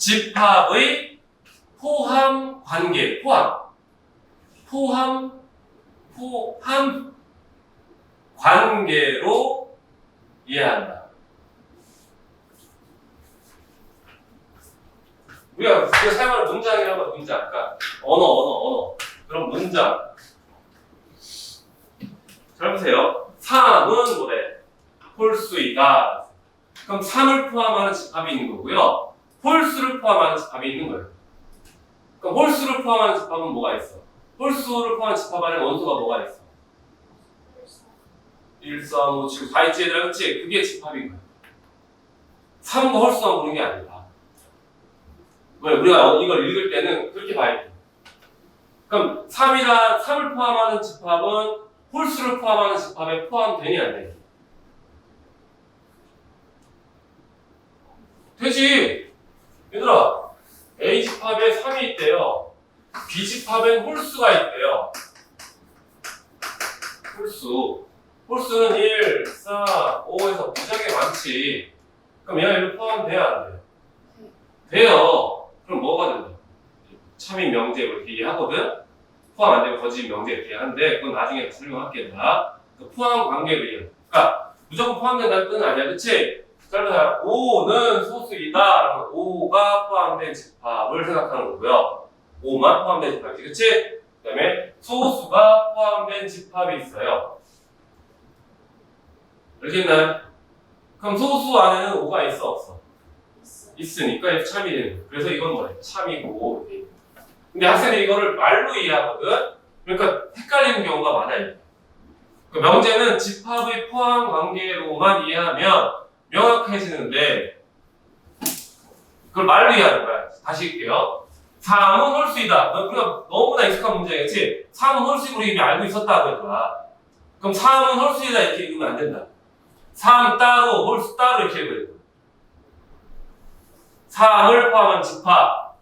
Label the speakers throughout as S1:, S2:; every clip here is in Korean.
S1: 집합의 포함 관계, 포함 관계로 이해한다. 우리가 사용하는 문장이라고 하면 문장, 그러니까 언어. 그럼 문장. 잘 보세요. 3은 뭐래? 홀수이다. 그럼 3을 포함하는 집합이 있는 거고요. 홀수를 포함하는 집합이 있는 거예요. 그럼 홀수를 포함하는 집합은 뭐가 있어? 홀수를 포함한 집합 안에 원소가 뭐가 있어? 1, 3, 5, 7, 다 있지 얘들아, 그치? 그게 집합인 거야. 3과 홀수만 보는 게 아니라. 왜? 우리가 이걸 읽을 때는 그렇게 봐야 돼. 그럼 3을 포함하는 집합은 홀수를 포함하는 집합에 포함되니 안 되니? 되지! 얘들아, A 집합에 3이 있대요. B 집합엔 홀수가 있대요. 홀수는 1, 4, 5에서 무지하게 많지. 그럼 얘가 일로 포함돼야 안 돼요? 돼요. 그럼 뭐가 된다? 참인 명제 이렇게 이해하거든? 포함 안 되면 거짓 명제 이렇게 하는데 그건 나중에 설명할게요. 포함 관계를 이해. 그러니까 무조건 포함된다는 뜻은 아니야, 그치? 짧아서 5는 소수이다. 5가 포함된 집합을 생각하는 거고요. 5만 포함된 집합이지, 그치? 그 다음에 소수가 포함된 집합이 있어요. 알겠나요? 그럼 소수 안에는 5가 있어, 없어? 있으니까 참이 되는 거예요. 그래서 이건 뭐예요? 참이고. 근데 학생들이 이거를 말로 이해하거든? 그러니까 헷갈리는 경우가 많아요. 그 명제는 집합의 포함 관계로만 이해하면 명확해지는데 그걸 말로 이해하는 거야. 다시 할게요. 3은 홀수이다. 우리가 너무나 익숙한 문제겠지? 3은 홀수인 우리 이미 알고 있었다고 했더라. 그럼 3은 홀수이다 이렇게 읽으면 안 된다. 3 따로, 홀수 따로 이렇게 읽어야 돼. 3을 포함한 집합,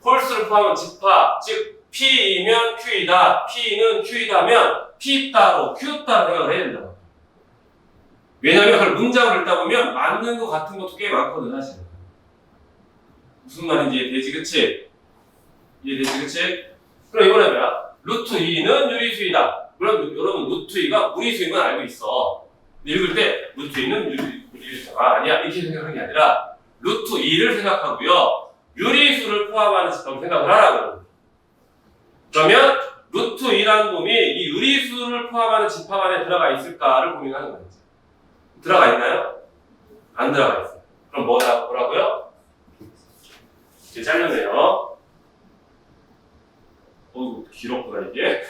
S1: 홀수를 포함한 집합, 즉 P이면 Q이다, P는 Q이다면 P 따로, Q 따로 생각을 해야 된다. 왜냐면 그걸 문장을 읽다 보면 맞는 것 같은 것도 꽤 많거든, 사실. 무슨 말인지 이해되지, 그치? 이해되지, 그치? 그럼 이번에 뭐야? 루트 2는 유리수이다. 그럼 여러분 루트 2가 무리수인 건 알고 있어. 읽을 때 루트 2는 유리수가 아니야 이렇게 생각하는 게 아니라 루트 2를 생각하고요. 유리수를 포함하는 집합을 생각을 하라고. 그러면 루트 2라는 놈이 이 유리수를 포함하는 집합 안에 들어가 있을까를 고민하는 거예요. 들어가 있나요? 안 들어가 있어요. 그럼 뭐라고요? 이제 잘렸네요. 길었구나 이게.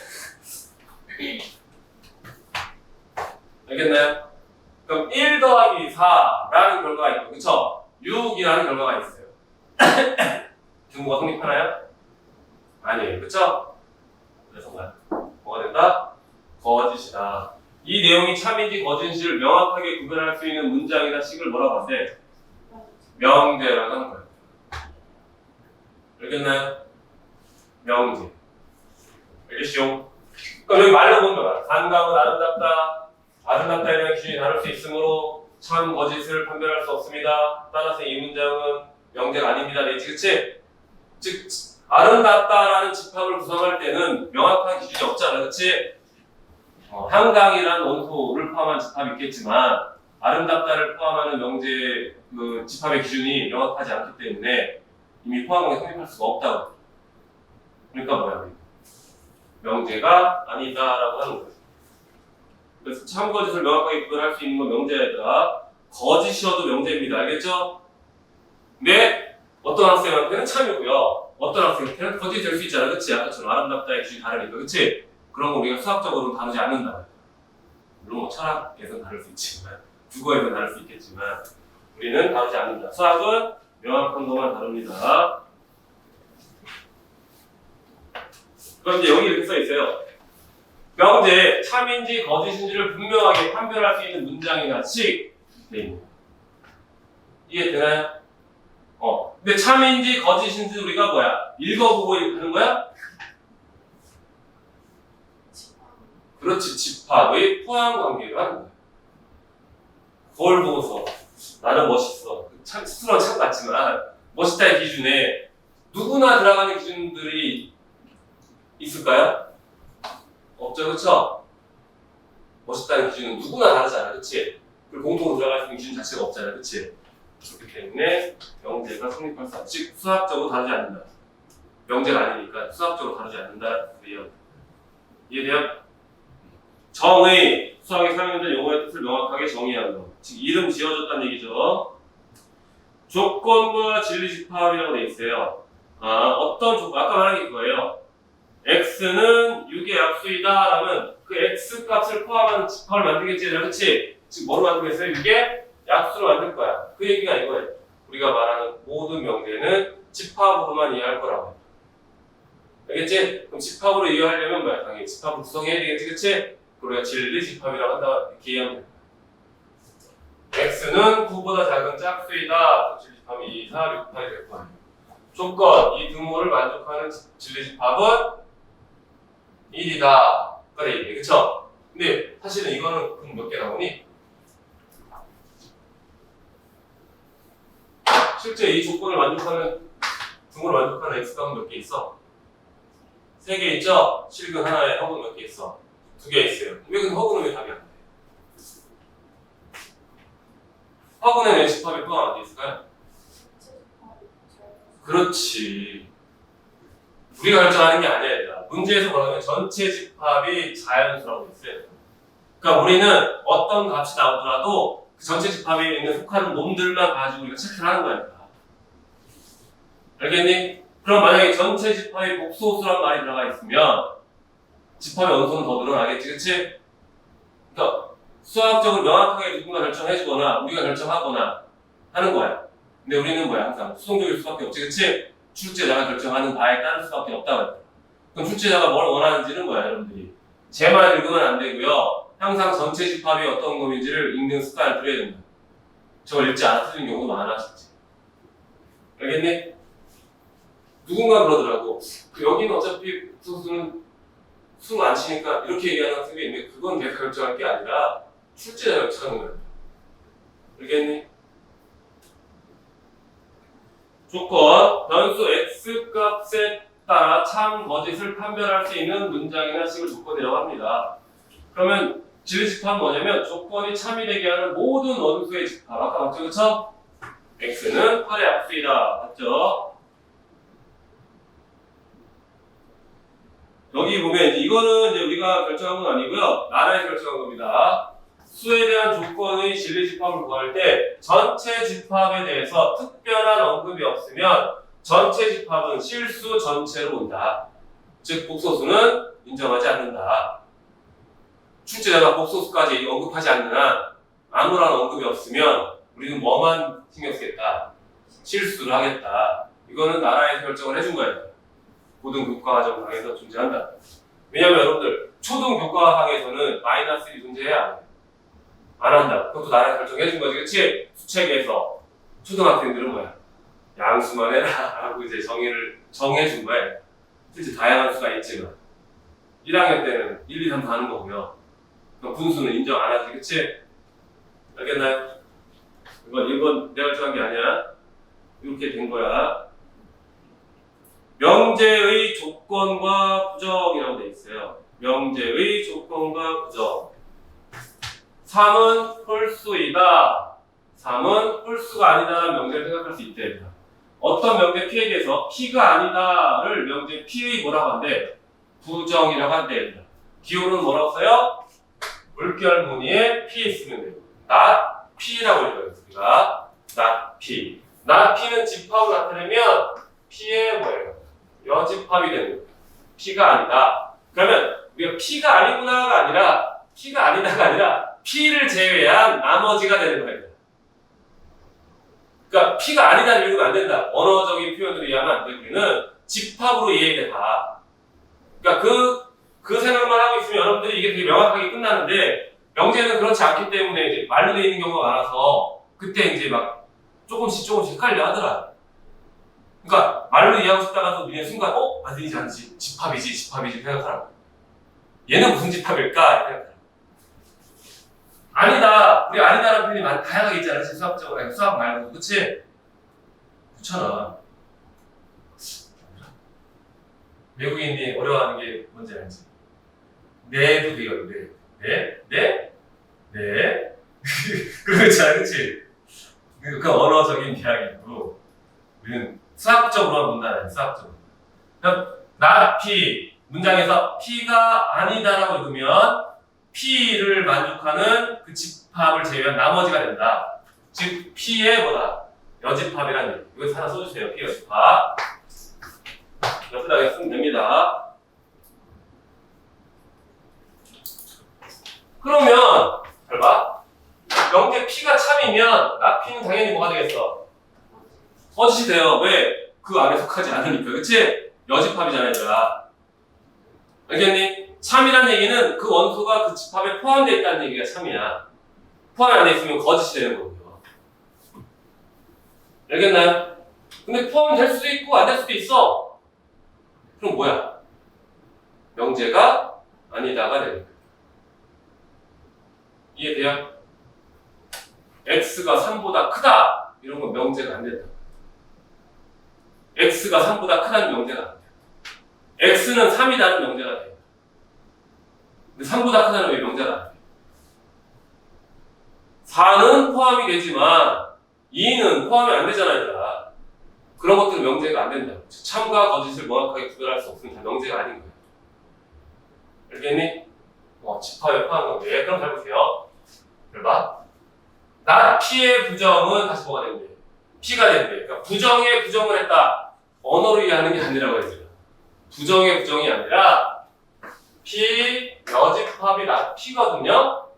S1: 알겠나요? 그럼 1 더하기 4라는 결과가 있고, 그쵸? 6이라는 결과가 있어요. 등호가 성립하나요? 아니에요. 그쵸? 그래서 뭐가 된다? 거짓이다. 이 내용이 참인지 거짓인지를 명확하게 구별할 수 있는 문장이나 식을 뭐라고 하는데? 명제라고 하는 거예요. 알겠나요? 명제. 알겠죠? 그럼 여기 말로 보면 단감은 아름답다. 아름답다에 대한 기준이 다를 수 있으므로 참 거짓을 판별할 수 없습니다. 따라서 이 문장은 명제가 아닙니다. 내지 그치? 즉 아름답다라는 집합을 구성할 때는 명확한 기준이 없잖아, 그치? 한강이라는 원소를 포함한 집합이 있겠지만 아름답다를 포함하는 명제 그 집합의 기준이 명확하지 않기 때문에 이미 포함관계 성립할 수가 없다고. 그러니까 뭐야? 명제가 아니다라고 하는 거예요. 그래서 참거짓을 명확하게 구별할 수 있는 건 명제가 거짓이어도 명제입니다. 알겠죠? 근데 어떤 학생한테는 참이고요. 어떤 학생한테는 거짓이 될 수 있잖아. 그치? 아까처럼 아름답다의 기준이 다르니까. 그치? 그런 거 우리가 수학적으로는 다루지 않는다. 물론 뭐 철학에서는 다룰 수 있지만 국어에서는 다룰 수 있겠지만 우리는 다루지 않는다. 수학은 명확한 것만 다룹니다. 그럼 이제 여기 이렇게 써 있어요. 명제, 참인지 거짓인지를 분명하게 판별할 수 있는 문장이나 식 돼 있는. 이해되나요? 근데 참인지 거짓인지 우리가 뭐야? 읽어보고 하는 거야? 그렇지, 집합의 포함 관계를 하는 거야. 거울 보고서 나는 멋있어. 참 스스로는 참 같지만 멋있다의 기준에 누구나 들어가는 기준들이 있을까요? 없죠, 그쵸? 멋있다는 기준은 누구나 다르잖아, 그치? 그리고 공통으로 들어갈 수 있는 기준 자체가 없잖아, 그치? 그렇기 때문에 명제가 성립할 수 없다. 즉, 수학적으로 다르지 않는다. 명제가 아니니까 수학적으로 다르지 않는다. 이해돼요? 정의, 수학에 사용된 용어의 뜻을 명확하게 정의하는 것. 즉, 이름 지어줬다는 얘기죠. 조건과 진리집합이라고 돼 있어요. 어떤 조건, 아까 말한 게 그거예요. x는 6의 약수이다 라면 그 x 값을 포함하는 집합을 만들겠지, 그렇지? 즉, 뭐로 만들겠어요? 6의 약수로 만들 거야. 그 얘기가 이거예요. 우리가 말하는 모든 명제는 집합으로만 이해할 거라고. 알겠지? 그럼 집합으로 이해하려면 뭐야? 당연히 집합을 구성해야 되겠지, 그치? 우리가 진리 집합이라고 한다, 이렇게 이해하면 돼. x는 9보다 작은 짝수이다. 진리 집합이 2, 4, 6, 8이 될 거야. 조건, 이 등호를 만족하는 진리 집합은 1이다. 그래, 이게, 그쵸? 근데 사실은 이거는 그럼 몇 개 나오니? 실제 이 조건을 만족하는 등호를 만족하는 x값은 몇 개 있어? 3개 있죠? 실근 하나에 허근 몇 개 있어? 2개 있어요. 왜 근데 허근은 왜 답이 안 돼? 허근의 왜 집합이 또 하나 어디 있을까요? 그렇지. 우리가 결정하는 게 아니야, 얘들아. 문제에서 뭐라면 전체 집합이 자연수라고 있어요. 그러니까 우리는 어떤 값이 나오더라도 그 전체 집합에 있는 속하는 놈들만 가지고 우리가 체크를 하는 거야. 알겠니? 그럼 만약에 전체 집합에 복소수란 말이 들어가 있으면 집합의 원소는 더 늘어나겠지, 그치? 그러니까 수학적으로 명확하게 누군가 결정해주거나 우리가 결정하거나 하는 거야. 근데 우리는 뭐야? 항상 수동적일 수밖에 없지, 그치? 출제자가 결정하는 바에 따를 수밖에 없다고. 그럼 출제자가 뭘 원하는지는 뭐야, 여러분들이? 쟤만 읽으면 안 되고요. 항상 전체 집합이 어떤 놈인지를 읽는 습관을 들여야 된다. 저걸 읽지 않아 틀린 경우도 많아, 진짜. 알겠니? 누군가 그러더라고. 여기는 어차피 복소수는 숨 안 쉬니까 이렇게 얘기하는 학생이 있는데 그건 내가 결정할 게 아니라 출제자가 결정하는 거야. 알겠니? 조건, 변수 x 값에 따라 참, 거짓을 판별할 수 있는 문장이나 식을 조건이라고 합니다. 그러면 진리집합은 뭐냐면 조건이 참이 되게 하는 모든 원수의 집합. 아까 봤죠, 그쵸? x는 8의 약수이다. 맞죠? 여기 보면 이거는 이제 우리가 결정한 건 아니고요. 나라에서 결정한 겁니다. 수에 대한 조건의 진리집합을 구할 때 전체 집합에 대해서 특별한 언급이 없으면 전체 집합은 실수 전체로 온다. 즉 복소수는 인정하지 않는다. 출제자가 복소수까지 언급하지 않는 한 아무런 언급이 없으면 우리는 뭐만 신경 쓰겠다? 실수를 하겠다. 이거는 나라에서 결정을 해준 거예요. 고등교과과정상에서 존재한다. 왜냐면 여러분들 초등교과학에서는 마이너스 1이 존재해야 안 한다. 그것도 나라에서 결정해준 거지, 그치? 수책에서 초등학생들은 뭐야? 양수만 해라 하고 이제 정의를 정해준 거야. 실제 다양한 수가 있지만 1학년 때는 1, 2, 3 다 하는 거고요. 그럼 분수는 인정 안 하지, 그치? 알겠나요? 이건 내가 결정한 게 아니야. 이렇게 된 거야. 명제의 조건과 부정이라고 돼 있어요. 명제의 조건과 부정. 3은 홀수이다. 3은 홀수가 아니다라는 명제를 생각할 수 있대. 어떤 명제 P에 대해서 P가 아니다를 명제 P의 뭐라고 한대? 부정이라고 한대. 기호는 뭐라고 써요? 물결 무늬에 P 쓰면 돼요. not P라고 읽어요. 우리가 not P. not P는 집합을 나타내면 P의 뭐예요? 여집합이 되는 거예요. P가 아니다. 그러면 우리가 P가 아니구나가 아니라 P가 아니다가 아니라 P를 제외한 나머지가 되는 거예요. 그러니까 P가 아니다를 읽으면 안 된다. 언어적인 표현으로 이해하면 안 되고 우리는 집합으로 이해해야 다. 그러니까 그 생각만 하고 있으면 여러분들이 이게 되게 명확하게 끝나는데 명제는 그렇지 않기 때문에 이제 말로 되어 있는 경우가 많아서 그때 이제 막 조금씩 헷갈려 하더라. 그러니까 말로 이해하고 싶다가도 그냥 순간 아니지 않지 집합이지 생각하라고. 얘는 무슨 집합일까? 생각하라고. 아니다. 우리 아니다라는 표현이 많이 다양하게 있잖아. 수학적으로 수학 말고, 그치? 좋잖아. 외국인이 어려워하는 게 뭔지 알지? 네도 돼요. 네. 그거 있잖아, 그치? 그 언어적인 비하인드로 우리는 수학적으로 본다는 수학적으로. 그럼 나 P 문장에서 P가 아니다라고 읽으면 P를 만족하는 그 집합을 제외한 나머지가 된다. 즉 P의 뭐다? 여집합이라는 얘기. 이거 하나 써주세요. P 여집합. 옆에다가 쓰면 됩니다. 그러면 잘 봐. 영재 P가 참이면 나 P는 당연히 뭐가 되겠어? 거짓이 돼요. 왜? 그 안에 속하지 않으니까. 그치? 여집합이잖아, 얘들아. 알겠니? 참이라는 얘기는 그 원소가 그 집합에 포함되어 있다는 얘기가 참이야. 포함이 안 돼 있으면 거짓이 되는 거고요. 알겠나요? 근데 포함이 될 수도 있고 안 될 수도 있어. 그럼 뭐야? 명제가 아니다가 되는 거야. 이해돼요? x가 3보다 크다. 이런 건 명제가 안 된다. x가 3보다 크다는 명제가 안 돼. x는 3이다는 명제가 돼. 근데 3보다 크다는 왜 명제가 안 돼? 4는 포함이 되지만 2는 포함이 안 되잖아, 얘들아. 그런 것들은 명제가 안 된다. 참과 거짓을 명확하게 구별할 수 없으면 다 명제가 아닌 거야. 알겠니? 집합에 포함한 건데. 그럼 잘 보세요. 잘 봐. 나 P의 부정은 다시 뭐가 된대? P가 된대. 그러니까 부정에 부정을 했다. 언어로 이해하는 게 아니라고 했잖아. 부정의 부정이 아니라 P 여집합이 나 P거든요.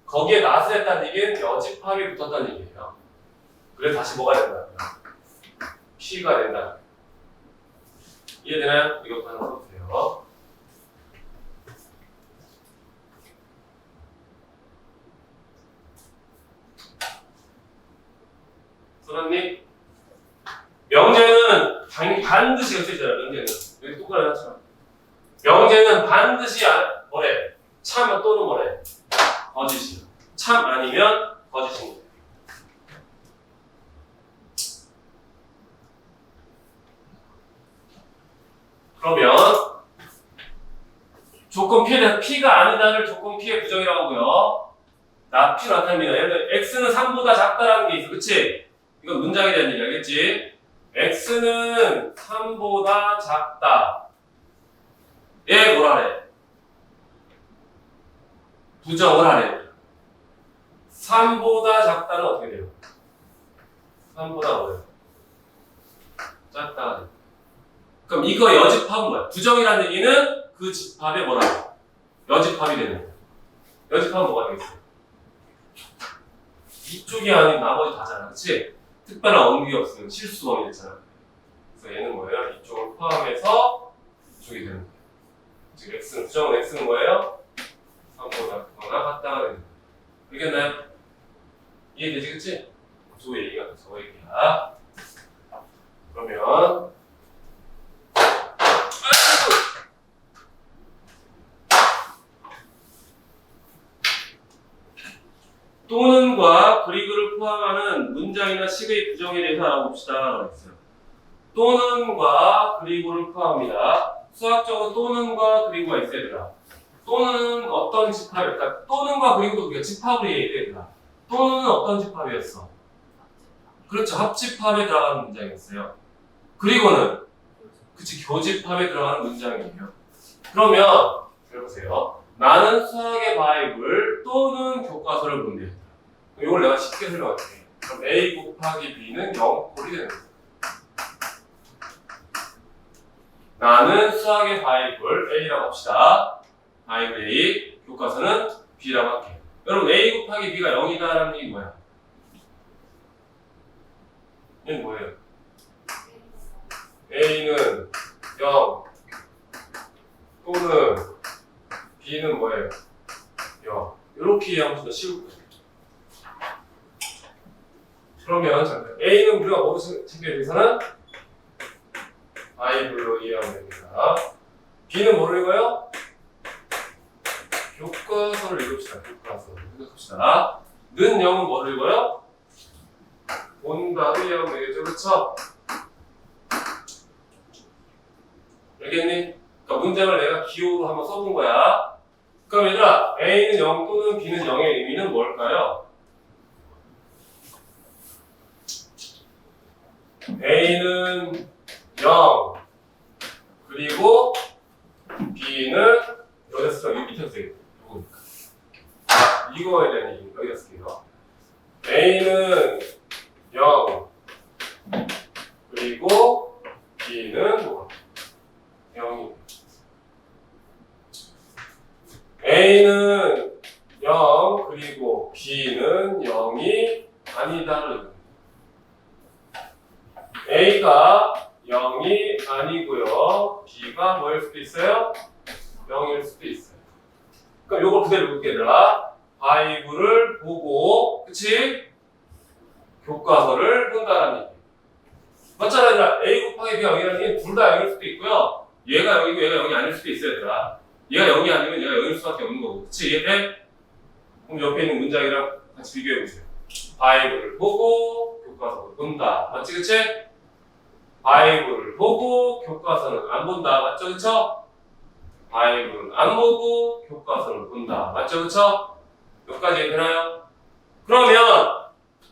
S1: 거기에 낫을 했다는 얘기는 여집합이 붙었다는 얘기예요. 그래서 다시 뭐가 된다? P가 된다. 이해되나요? 이것도 하나 써주세요. 써놨니? 명제는 반드시 여기 쓰잖아. 명제는 여기 똑같이 하잖아. 명제는 반드시 뭐래? 참 또는 뭐래? 거짓이야. 참 아니면 거짓인 거야. 그러면 조건 P가 아니다를 조건 P의 부정이라고 하고요. 나 P 나타납니다. 예를 들어 X는 3보다 작다라는 게 있어. 그치? 이건 문장에 대한 얘기 알겠지? X는 3보다 작다. 얘 뭐라 그래? 부정을 하래. 3보다 작다는 어떻게 돼요? 3보다 뭐예요? 작다. 그럼 이거 여집합은 뭐야? 부정이라는 얘기는 그 집합에 뭐라고? 여집합이 되는 거야. 여집합은 뭐가 되겠어요? 이쪽이 아닌 나머지 다잖아. 그치? 특별한 언급이 없으면 실수범이 됐잖아. 그래서 얘는 뭐예요? 이쪽을 포함해서 이쪽이 되는 거예요. 즉 x는 부정은 x는 뭐예요? 3보다 크거나 같다가 되는 거예요. 알겠나요? 이해되지, 그치? 저 얘기가 저 얘기야. 그러면 또는과 그리고를 포함하는 문장이나 식의 부정에 대해서 알아봅시다. 라고 했어요. 또는과 그리고를 포함합니다. 수학적으로 또는과 그리고가 있어야 되나? 또는 어떤 집합일까? 또는과 그리고도 우리가 집합으로 얘기해야 되나? 또는 어떤 집합이었어? 그렇죠. 합집합에 들어가는 문장이었어요. 그리고는 그치 교집합에 들어가는 문장이에요. 그러면 잘 보세요. 나는 수학의 바이블 또는 교과서를 본대. 이걸 내가 쉽게 설명할게. 그럼 A 곱하기 B는 0꼴이 되는 거야. 나는 수학의 바이블 A라고 합시다. 바이블 A, 교과서는 B라고 할게요. 여러분 A 곱하기 B가 0이다라는 얘기 뭐야? 얘는 뭐예요? A는 0 또는 B는 뭐예요? 0. 이렇게 이해하면 더 쉬울 거예요. 그러면 잠깐 A는 우리가 뭐로 챙겨야 되겠어는? 바이블로 이해하면 됩니다. B는 뭐를 읽어요? 교과서를 읽읍시다. 교과서를 생각합시다. 는 0은 뭐를 읽어요? 본다로 이해하면 되겠죠? 그렇죠? 알겠니? 그러니까 문장을 내가 기호로 한번 써본 거야. 그럼 얘들아, A는 0 또는 B는 0의 의미는 뭘까요? A는 0, 그리고 B는 여기다 쓰자. 여기 밑에 쓰세요. 이거에 대한 얘기 여기다 쓸게요. A는 0, 그리고 B는 뭐? 0이. A는 0, 그리고 B는 0이 아니다는. A가 0이 아니고요. B가 뭐일 수도 있어요? 0일 수도 있어요. 그럼 요걸 그대로 볼게 얘들아. 바이블을 보고, 그치? 교과서를 본다라는 얘기. 맞잖아, 얘들아. A 곱하기 B가 0이라는 게 둘 다 0일 수도 있고요. 얘가 0이고 얘가 0이 아닐 수도 있어요, 얘들아. 얘가 0이 아니면 얘가 0일 수밖에 없는 거고. 그치? 이해돼? 그럼 옆에 있는 문장이랑 같이 비교해보세요. 바이블을 보고, 교과서를 본다. 맞지, 그치? 바이블을 보고, 교과서는 안 본다. 맞죠, 그쵸? 바이블은 안 보고, 교과서는 본다. 맞죠, 그쵸? 여기까지 되나요? 그러면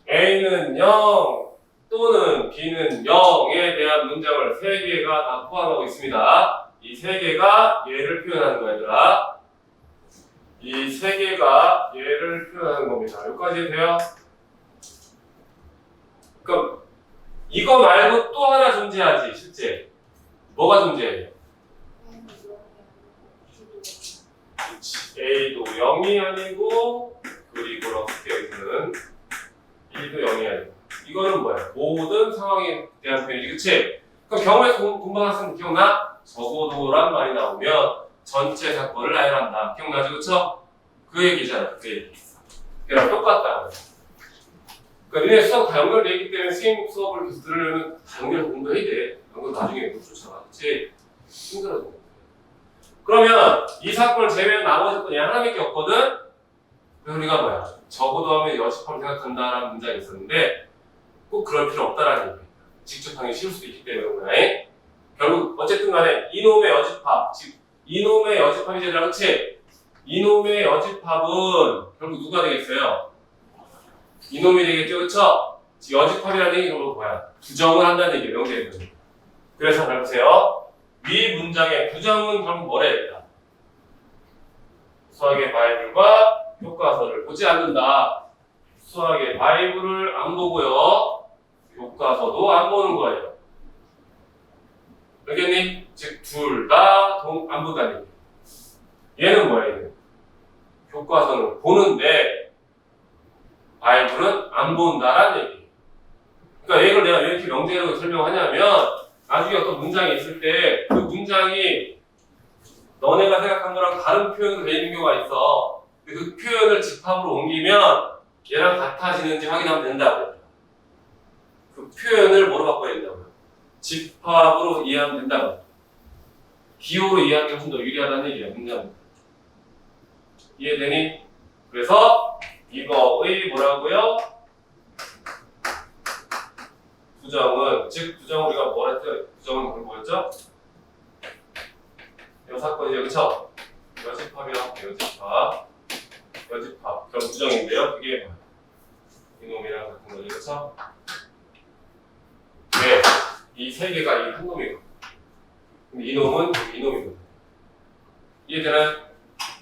S1: A는 0 또는 B는 0에 대한 문장을 3개가 다 포함하고 있습니다. 이 3개가 얘를 표현하는 거야, 얘들아. 이 3개가 얘를 표현하는 겁니다. 여기까지 돼요? 그럼 이거 말고 또 하나 존재하지, 실제. 뭐가 존재해요? A도 0이 아니고, 그리고 럭스케이트는 B도 0이 아니고. 이거는 뭐야? 모든 상황에 대한 표현이지, 그치? 그럼 경우에서 공부한 학생 기억나? 적어도란 말이 나오면 전체 사건을 나열한다. 기억나지, 그쵸? 그 얘기잖아, 그 얘기. 그랑 똑같다. 그러니까 니네 수업 다 연결되어 있기 때문에 선생님 수업을 계속 들으려면 다 연결해서 공부해야 돼. 연결 나중에 못 쫓아가, 그치? 힘들어져. 그러면 이 사건을 제외한 나머지 건 얘 하나밖에 없거든? 그래서 우리가 뭐야? 적어도 하면 여집합을 생각한다라는 문장이 있었는데 꼭 그럴 필요 없다라는 얘기야. 직접 하기 쉬울 수도 있기 때문에 그래. 결국 어쨌든 간에 이놈의 여집합, 즉 이놈의 여집합이 되라, 그치? 이놈의 여집합은 결국 누가 되겠어요? 이놈이 되겠죠, 그쵸? 여집합이라는 얘기는 뭐야? 부정을 한다는 얘기예요, 명제에는. 그래서 잘 보세요. 위 문장의 부정은 결국 뭐라 해야 되나? 수학의 바이블과 교과서를 보지 않는다. 수학의 바이블을 안 보고요. 교과서도 안 보는 거예요. 알겠니? 즉, 둘 다 안 본다는 얘기. 얘는 뭐야, 얘는? 교과서는 보는데, 바이블은 안 본다라는 얘기. 그러니까 이걸 내가 왜 이렇게 명제로 설명하냐면, 나중에 어떤 문장이 있을 때, 그 문장이 너네가 생각한 거랑 다른 표현으로 되어 있는 경우가 있어. 근데 그 표현을 집합으로 옮기면 얘랑 같아지는지 확인하면 된다고요. 그 표현을 뭐로 바꿔야 된다고요? 집합으로 이해하면 된다고요. 기호로 이해하는 게 좀 더 유리하다는 얘기야, 문장. 이해되니? 그래서 이거의 뭐라고요? 부정은, 즉 부정은 우리가 뭐라 했죠? 부정은 그걸 뭐였죠? 이 사건이죠, 그쵸? 여집합이야, 여집합. 그럼 부정인데요, 그게 이놈이랑 같은 거죠, 그쵸? 네, 이 세 개가 이 한 놈이고, 근데 이놈은 이놈이고. 이해되나요?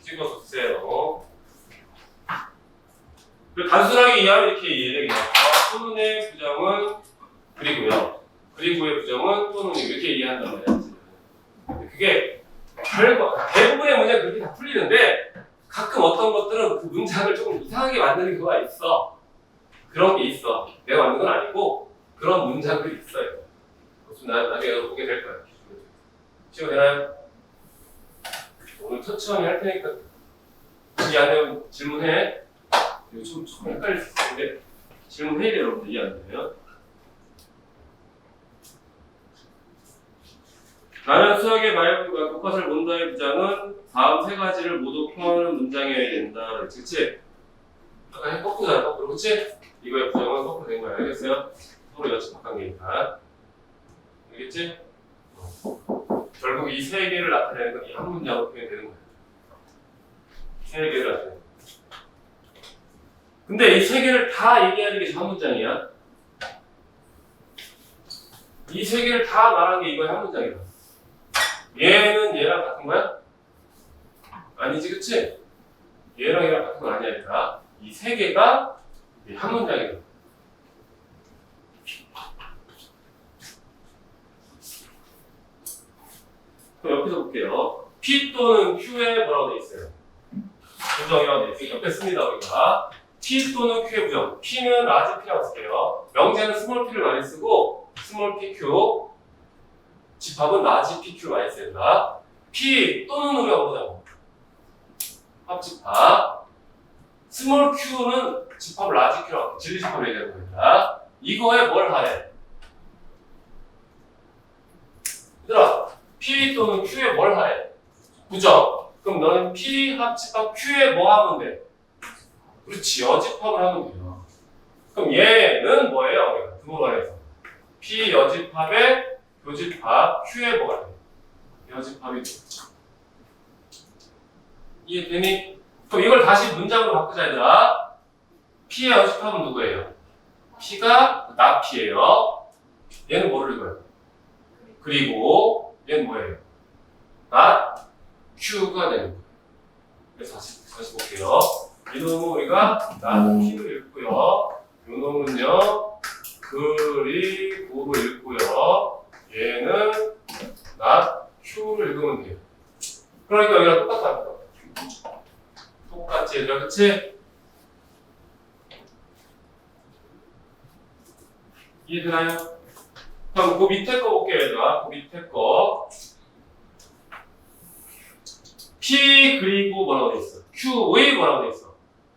S1: 찍어서 쓰세요. 단순하게 이해하면 이렇게 이해되겠네요. 또는의 부정은 그리고요. 그리고의 부정은 또는 이렇게 이해한단 말이야. 그게 대부분의 문장이 그렇게 다 풀리는데 가끔 어떤 것들은 그 문장을 조금 이상하게 만드는 경우가 있어. 그런 게 있어. 내가 만든 건 아니고 그런 문장들이 있어요. 그것도 나중에 보게 될 거야. 시작되나요? 오늘 천천히 할 테니까 이해 안 되면 질문해. 이거 좀 헷갈릴 수 있는데 질문해야 돼요, 여러분들. 이해 안 되면. 나는 수학의 바이블과 교과서를 본다의 부장은 다음 세 가지를 모두 포함하는 문장이어야 된다. 그치? 아까 거꾸로잖아, 거꾸로. 그치? 이거의 부정은 거꾸로 된 거야. 알겠어요? 서로 여친 바꾼 게니까. 알겠지? 결국 결국 이 세 개를 나타내는 건 이 한 문장으로 표현되는 거예요. 세 개를 나타내는 거예요. 근데 이 세 개를 다 얘기하는 게 한 문장이야. 이 세 개를 다 말하는 게 이거 한 문장이야. 얘는 얘랑 같은 거야? 아니지, 그치? 얘랑 얘랑 같은 건 아니야. 이 세 개가 한 문장이야. 그럼 옆에서 볼게요. P 또는 Q에 뭐라고 돼 있어요? 부정이라고 돼 있으니까 뺐습니다, 우리가. P 또는 Q의 부정. P는 라지 P라고 쓸게요. 명제는 스몰 P를 많이 쓰고, 스몰 PQ. 집합은 라지 PQ 많이 쓴다. P 또는 우리가 보자고. 합집합. 스몰 Q는 집합 라지 Q라고 진리 집합을 얘기하는 겁니다. 이거에 뭘 하해? 얘들아, P 또는 Q에 뭘 하해? 부정. 그럼 너는 P 합집합 Q에 뭐 하면 돼? 그렇지, 여집합을 하면 돼요. 그럼 얘는 뭐예요? 두모간에서 P 여집합에 교집합 Q에 뭐가 돼? 여집합이 되죠. 이해되니? 그럼 이걸 다시 문장으로 바꾸자, 얘들아. P의 여집합은 누구예요? P가 나 P예요. 얘는 뭐를 읽어요? 그리고 얘는 뭐예요? 나 Q가 되는 거예요. 그래서 다시 볼게요. 이 놈은 우리가 나 P를 읽고요. 이 놈은요 그리고를 읽고요. 얘는 나 Q를 읽으면 돼요. 그러니까 여기랑 똑같다. 똑같지, 얘들아, 그치? 이해되나요? 그럼 그 밑에 거 볼게요, 얘들아. 그 밑에 거. P 그리고 뭐라고 돼 있어? Q의 뭐라고 돼 있어?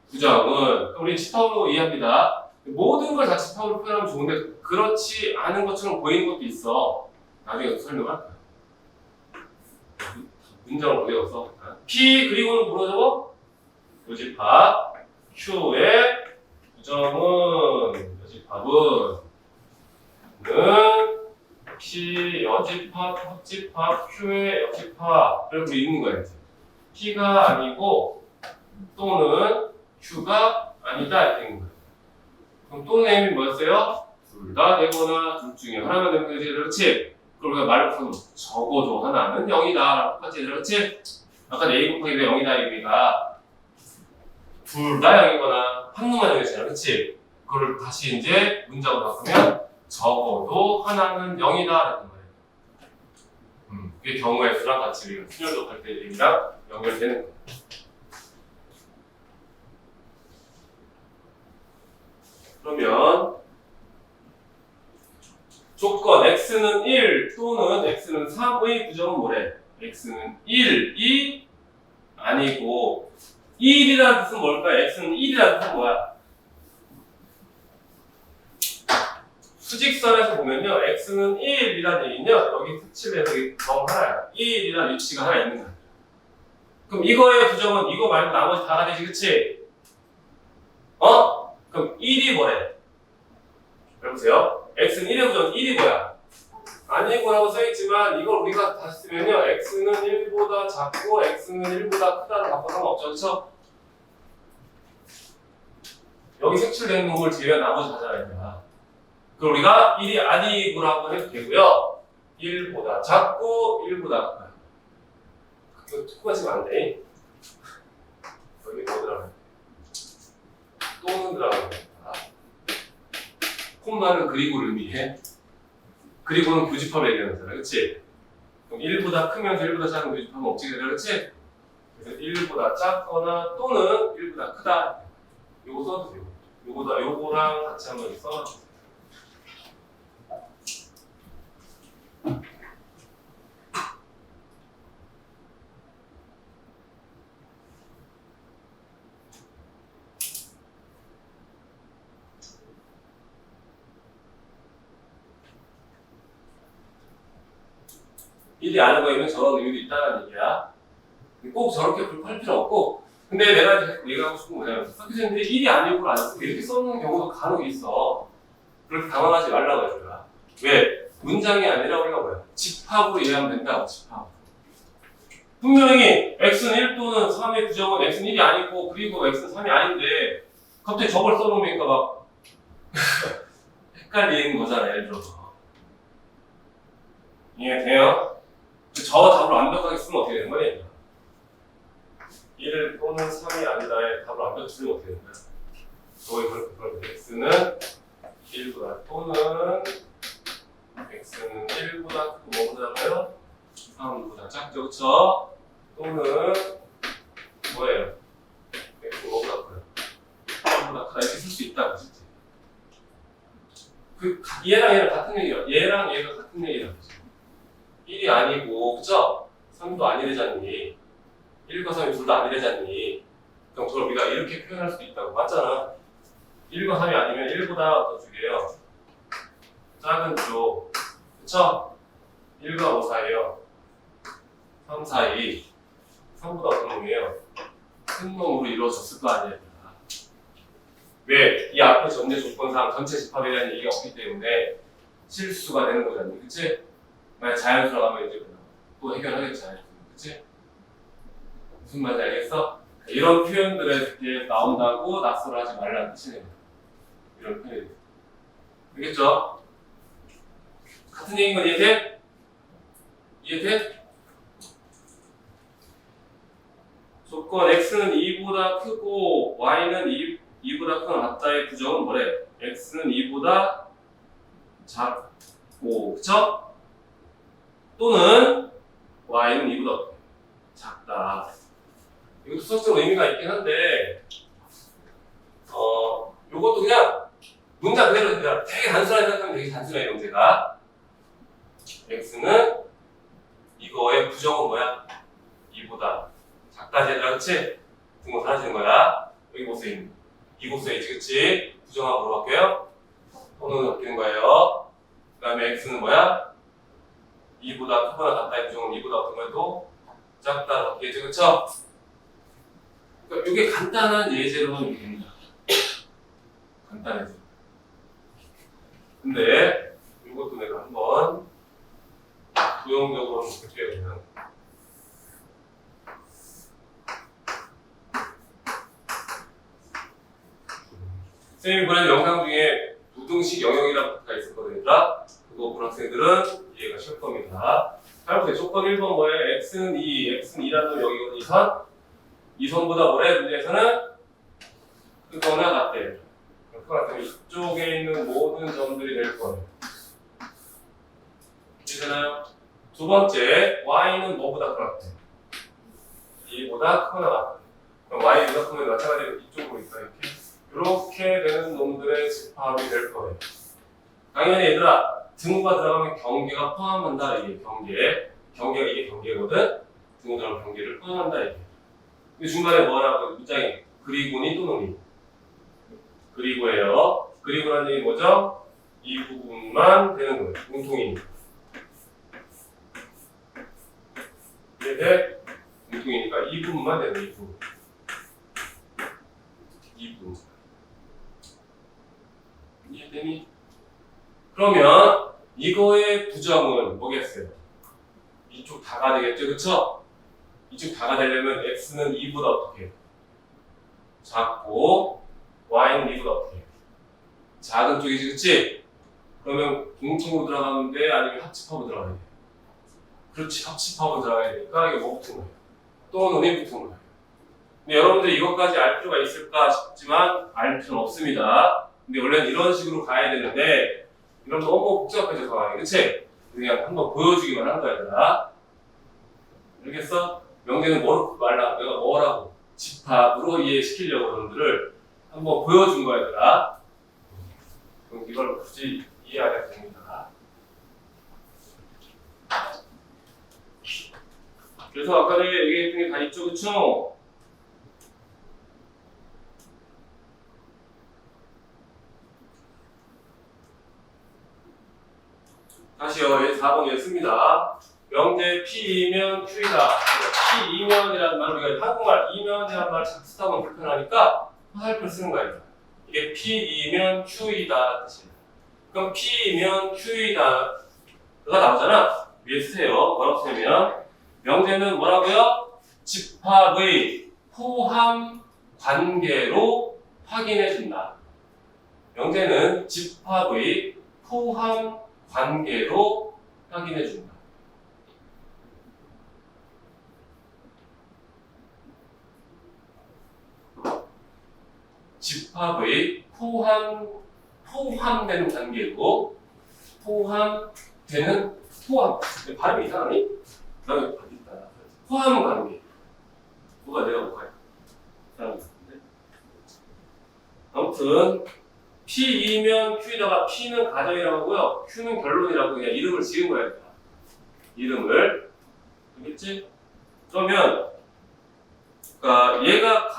S1: 부정은 우리 집합으로 이해합니다. 모든 걸 다 집합으로 표현하면 좋은데 그렇지 않은 것처럼 보이는 것도 있어. 나중에 설명할 거야. 문장을 외워서 P 그리고는 뭐로 적어? 요집합. Q의 부정은 요집합은 P 여집합 합집합 Q의 여집합을 우리 읽는 거야. P가 아니고 또는 Q가 아니다 이렇게 읽는 거예요. 그럼 또는 M이 뭐였어요? 둘 다 되거나 둘 중에 하나만 되는 거지, 그렇지? 그럼 우리가 말을 풀면 적어도 하나는 0이다 똑같지, 그렇지? 아까 A 곱하기 왜 0이다 얘기가 둘 다 0이거나 한 놈만 0이잖아, 그렇지? 그걸 다시 이제 문장으로 바꾸면 적어도 하나는 0이다 라는 거예요. 그게 경우의 수랑 같이 우리가 순열도 할 때 얘기랑 연결되는 거예요. 그러면 조건 x는 1 또는 x는 3의 부정은 뭐래? x는 1이 아니고 1이라는 뜻은 뭘까? x는 1이라는 뜻은 뭐야? 수직선에서 보면요, x는 1이라는 얘기는요, 여기 특집에서 점 하나야. 1이라는 위치가 하나 있는 거야. 그럼 이거의 부정은 이거 말고 나머지 다가 되지, 그치? 그럼 1이 뭐래? 여보세요? x는 1의 부정은 1이 뭐야? 아니고라고 써있지만 이걸 우리가 다시 쓰면요, x는 1보다 작고 x는 1보다 크다로 바꿔 상관없죠, 그쵸? 여기 색칠된 놈을 제외한 나머지 다잖아요. 그럼 우리가 1이 아니고라고 해도 되고요. 1보다 작고 1보다 커요. 이거 투과하시면 안 돼. 여기 뭐 들어가요? 또는 들어가요. 콤마는 그리고를 의미해. 그리고는 교집합을 얘기하는 거잖아, 그치? 그럼 1보다 크면서 1보다 작은 교집합은 없지, 그렇지? 그래서 1보다 작거나 또는 1보다 크다. 요거 써도 돼요. 요거랑 같이 한번 써놔주세요. 일이 아는 거에는 저런 의미도 있다는 얘기야. 꼭 저렇게 할 필요 없고, 근데 내가 계속 얘기하고 싶은 건 뭐냐면 학교생들이 일이 아니고 안 쓰고 이렇게 써놓는 경우도 간혹 있어. 그렇게 당황하지 말라고 해줘요. 왜? 문장이 아니라 우리가 뭐야? 집합으로 이해하면 된다고, 집합. 분명히 x는 1 또는 3의 부정은 x는 1이 아니고 그리고 x는 3이 아닌데 갑자기 저걸 써놓으니까 막 헷갈리는 거잖아요. 예를 들어서 이해돼요? 저 답을 완벽하게 쓰면 어떻게 되는 거냐? 1 또는 3이 아니다의 답을 완벽히 쓰면 어떻게 되는 거야? 저기 그렇게 x는 1보다 또는 x는 1보다 크고 뭐보다가요? 3보다 작죠, 그쵸? 또는 뭐예요? x는 뭐보다 커요? 3보다 크다 이렇게 쓸 수 있다고 진짜. 얘랑 얘랑 같은 얘기야. 얘랑 얘가 같은 얘기라고. 1이 아니고, 그쵸? 3도 아니래잖니. 1과 3이 둘 다 아니래잖니. 그럼 그걸 우리가 이렇게 표현할 수도 있다고. 맞잖아. 1과 3이 아니면 1보다 어떤 쪽이에요? 작은 쪽. 그쵸? 1과 5 사이에요. 3 사이. 3보다 어떤 놈이에요? 큰 놈으로 이루어졌을 거 아니에요. 왜? 이 앞에 전제 조건상 전체 집합에 대한 얘기가 없기 때문에 실수가 되는 거잖니. 그치? 만약 자연수로 하면 이제 또 해결하겠지. 자연수. 그치? 무슨 말인지 알겠어? 이런 표현들에 나온다고 낯설어 하지 말라는 뜻이네요. 이런 표현이. 알겠죠? 같은 얘기인 건 이해돼? 이해돼? 조건 x는 2보다 크고 y는 2보다 크거나 같다의 부정은 뭐래? x는 2보다 작고, 그쵸? 또는 y는 2보다 작다. 이것도 수학적으로 의미가 있긴 한데, 요것도 그냥 문장 그대로 그냥 되게 단순하게 생각하면 되게 단순해요, 문제가. x는 이거의 부정은 뭐야? 2보다 작다지 얘들아, 그치? 등호 사라지는 거야. 여기 보세요. 이곳에 그치? 부정하고 물어볼게요. 또는 바뀌는 거예요. 그 다음에 x는 뭐야? 2보다 크거나 같다의 부정은 2보다 어떤 거에도 작다 바뀌겠죠, 그쵸? 그러니까 이게 간단한 예제로는 됩니다. 간단해서. 근데 이것도 내가 한번 도형적으로 볼게요, 그냥. 선생님이 보낸 영상 중에 부등식 영역이라는 것가 있었거든요. 그거 본 학생들은 이해가 쉬울 겁니다. 잘 보세요. 조건 1번 뭐예요? x는 2, x는 2라는 여기거든요. 2선. 2선보다 뭐래? 문제에서는 크거나 같대. 그러니까 이쪽에 있는 모든 점들이 될 거예요. 이해되나요? 두 번째, y는 뭐보다 같대? 2보다 크거나 같대. 그럼 y보다 크면 마찬가지로 이쪽으로 있다 이렇게. 이렇게 되는 놈들의 집합이 될 거예요. 당연히 얘들아, 등호가 들어가면 경계가 포함한다 이게 경계가 이게 경계거든. 등호 들어가면 경계를 포함한다 이게. 이 중간에 뭐라고 문장이 그리고니 또는이 그리고예요. 그리고라는 얘기 뭐죠? 이 부분만 되는 거예요. 공통이니까. 이게 공통이니까 이 부분만 되는 이 부분. 이 부분. 이해되니? 그러면 이거의 부정은 뭐겠어요? 이쪽 다가 되겠죠, 그쵸? 이쪽 다가 되려면 x는 2보다 어떻게 해요? 작고 y는 2보다 어떻게 해요? 작은 쪽이지, 그치? 그러면 공통으로 들어가면 돼? 아니면 합집합으로 들어가야 돼? 그렇지, 합집합으로 들어가야 되니까 이게 뭐 붙은 거예요? 또는 이 붙은 거예요. 근데 여러분들이 이것까지 알 필요가 있을까 싶지만 알 필요는 없습니다. 근데 원래는 이런 식으로 가야 되는데 이러면 너무 복잡해져서 상황이, 그치? 그냥 한번 보여주기만 한 거야, 얘들아. 알겠어? 명제는 뭐라고 말라? 내가 뭐라고? 집합으로 이해시키려고 여러분들을 한번 보여준 거야, 얘들아. 그럼 이걸 굳이 이해 안 해도 됩니다. 그래서 아까 내가 얘기했던 게 다 있죠, 그쵸? 다시요, 4번 읽습니다. 명제 P이면 Q이다. P이면이라는 말은 우리가 한국말 이면이라는 말을 자꾸 쓰다 보면 불편하니까 화살표를 쓰는 거예요. 이게 P이면 Q이다 뜻이에요. 그럼 P이면 Q이다가 나오잖아. 위에 쓰세요. 뭐라고 쓰냐면 명제는 뭐라고요? 집합의 포함 관계로 확인해 준다. 명제는 집합의 포함 관계로 확인해 준다. 집합의 포함되는 관계고, 발음이 이상하니? 나는 포함 관계. 뭐가 내가 뭐가 아무튼 P2면 Q에다가 P는 가정이라고 하고요. Q는 결론이라고 그냥 이름을 지은 거야. 이름을. 알겠지? 그러면 그러니까 얘가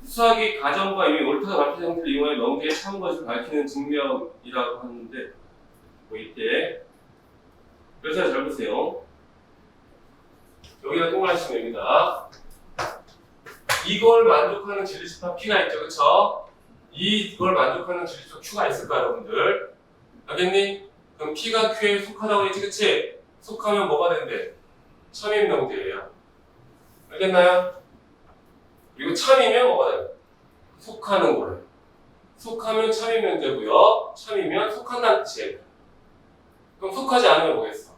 S1: 수학이 가정과 이미 옳다가 밝힌 형태를 이용해 명제의 참 것을 밝히는 증명이라고 하는데 뭐 이때 그래서 잘 보세요. 여기가 동그라미 치면 여기다 이걸 만족하는 진리집합 P가 있죠, 그쵸? 이걸 만족하는 진리집합 Q가 있을까, 여러분들? 알겠니? 그럼 P가 Q에 속하다고 했지, 그치? 속하면 뭐가 된대? 참인 명제예요. 알겠나요? 그리고 참이면 뭐가 돼요? 속하는 거예요. 속하면 참인 명제고요. 참이면 속한다는 뜻이에요. 그럼 속하지 않으면 뭐겠어?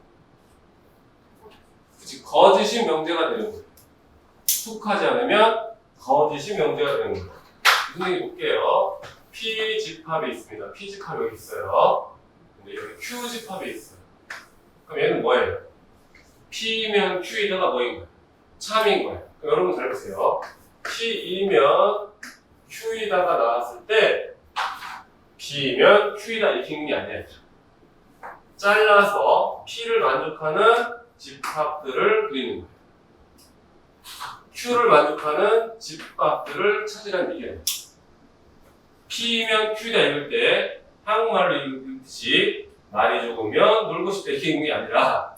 S1: 그치? 거짓인 명제가 되는 거예요. 속하지 않으면 거짓이 명제가 되는 거예요. 무슨 얘기 볼게요. P 집합이 있습니다. P 집합 여기 있어요. 근데 여기 Q 집합이 있어요. 그럼 얘는 뭐예요? P면 Q이다가 뭐인 거예요? 참인 거예요. 그럼 여러분 잘 보세요. P이면 Q이다가 나왔을 때 P면 Q이다 이렇게 읽는 게 아니에요. 잘라서 P를 만족하는 집합들을 그리는 거예요. Q를 만족하는 집합들을 찾으라는 얘기예요. P면 Q다 읽을 때 한국말로 읽듯이 날이 좋으면 놀고 싶다 이렇게 읽는 게 아니라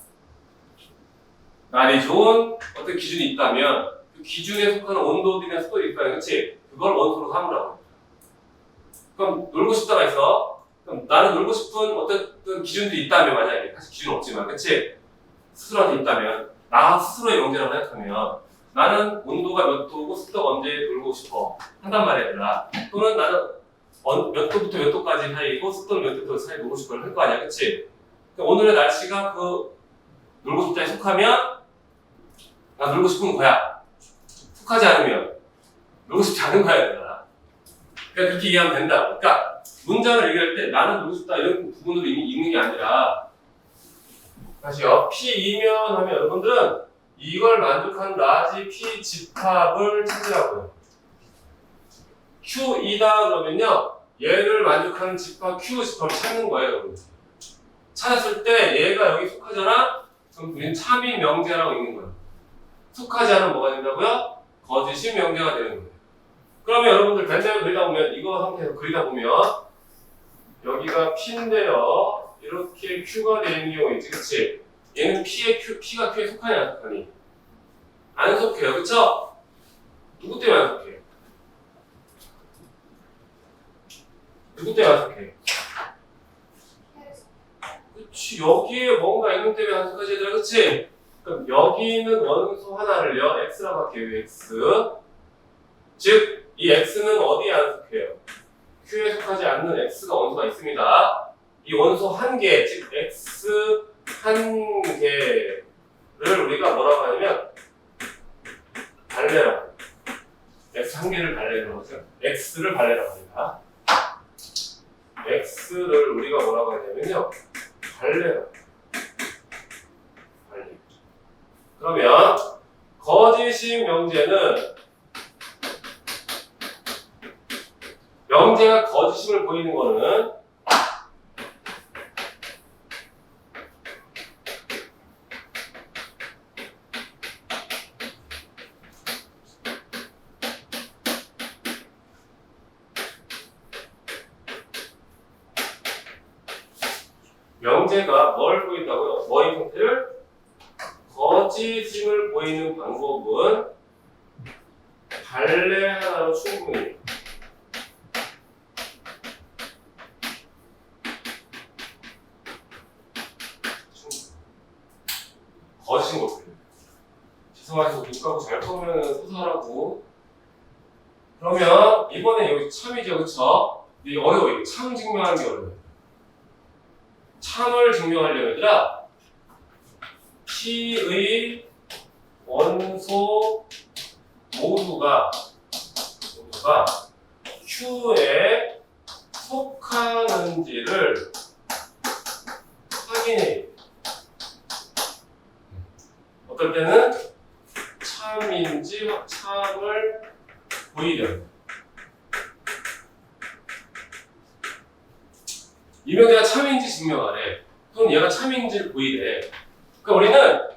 S1: 날이 좋은 어떤 기준이 있다면 그 기준에 속하는 온도들이나 습도가 있다면 그치? 그걸 원소로 삼으라고. 그럼 놀고 싶다가 있어. 그럼 나는 놀고 싶은 어떤 기준들이 있다면 만약에 사실 기준은 없지만 그치? 스스로한테 있다면 나 스스로의 명제라고 생각하면 나는 온도가 몇 도고 습도가 언제 놀고 싶어 한단 말이야 얘들아. 또는 나는 몇 도부터 몇 도까지 사이고 습도는 몇 도 사이 놀고 싶어 할 거 아니야 그치? 그러니까 오늘의 날씨가 그 놀고 싶다에 속하면 나 놀고 싶은 거야. 속하지 않으면 놀고 싶지 않은 거야 얘들아. 그러니까 그렇게 이해하면 된다. 그러니까 문장을 얘기할 때 나는 놀고 싶다 이런 부분으로 이미 읽는 게 아니라 다시요. P2면 하면 여러분들은 이걸 만족하는 라지 P 집합을 찾으라고요. Q이다 그러면요. 얘를 만족하는 집합 Q 집합을 찾는 거예요. 여러분. 찾았을 때 얘가 여기 속하잖아? 그럼 우리는 참인 명제라고 읽는 거예요. 속하지 않으면 뭐가 된다고요? 거짓인 명제가 되는 거예요. 그러면 여러분들 벤자를 그리다 보면 이거 상태에서 그리다 보면 여기가 P인데요. 이렇게 Q가 되는 경우 있지, 그치? 얘는 P가 Q에 속하냐 안 속하니? 안 속해요, 그쵸? 누구 때문에 안 속해? 누구 때문에 안 속해? 그치, 여기에 뭔가 있는 때문에 안 속하지 얘들아, 그치? 그럼 여기는 원소 하나를요, X라고 할게요, X. 즉, 이 X는 어디에 안 속해요? Q에 속하지 않는 X가 원소가 있습니다. 이 원소 한 개, 즉 X 한 개를 우리가 뭐라고 하냐면 발레라고. X 한 개를 발레라고 하죠. X를 발레라고 합니다. X를 우리가 뭐라고 하냐면요, 발레라고. 발레. 그러면 거짓인 명제는 명제가 거짓임을 보이는 거는 명제가 뭘 보인다고요? 뭐의 형태를? 거짓임을 보이는 방법은 발레 하나로 충분히 거짓인 거 보여요. 죄송하지만 눈가고 잘 보면 서서하라고. 그러면 이번에 여기 참이죠, 그쵸? 이게 어려워. 참 증명하는 게 어려워요. 참을 증명하려면 얘들아 P의 원소 모두가 Q에 속하는지를 확인해. 어떨 때는 참인지 참을 보이려면 이 명제가 참인지 증명하래. 그럼 얘가 참인지를 보이래. 그러니까 우리는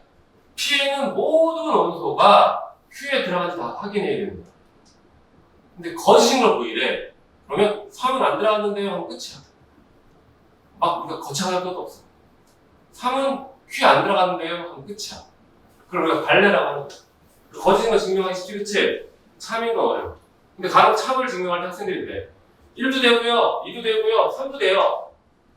S1: P에 있는 모든 원소가 Q에 들어간지 다 확인해야 되는 거야. 근데 거짓인 걸 보이래. 그러면 3은 안 들어갔는데요 하면 끝이야. 막 우리가 거창할 것도 없어. 3은 Q에 안 들어갔는데요 하면 끝이야. 그걸 우리가 발레라고 하는 거야. 거짓인 걸 증명하기 쉽지, 그치? 참인 건 어려워. 근데 간혹 참을 증명할 때 학생들이 그래. 1도 되고요, 2도 되고요, 3도 돼요.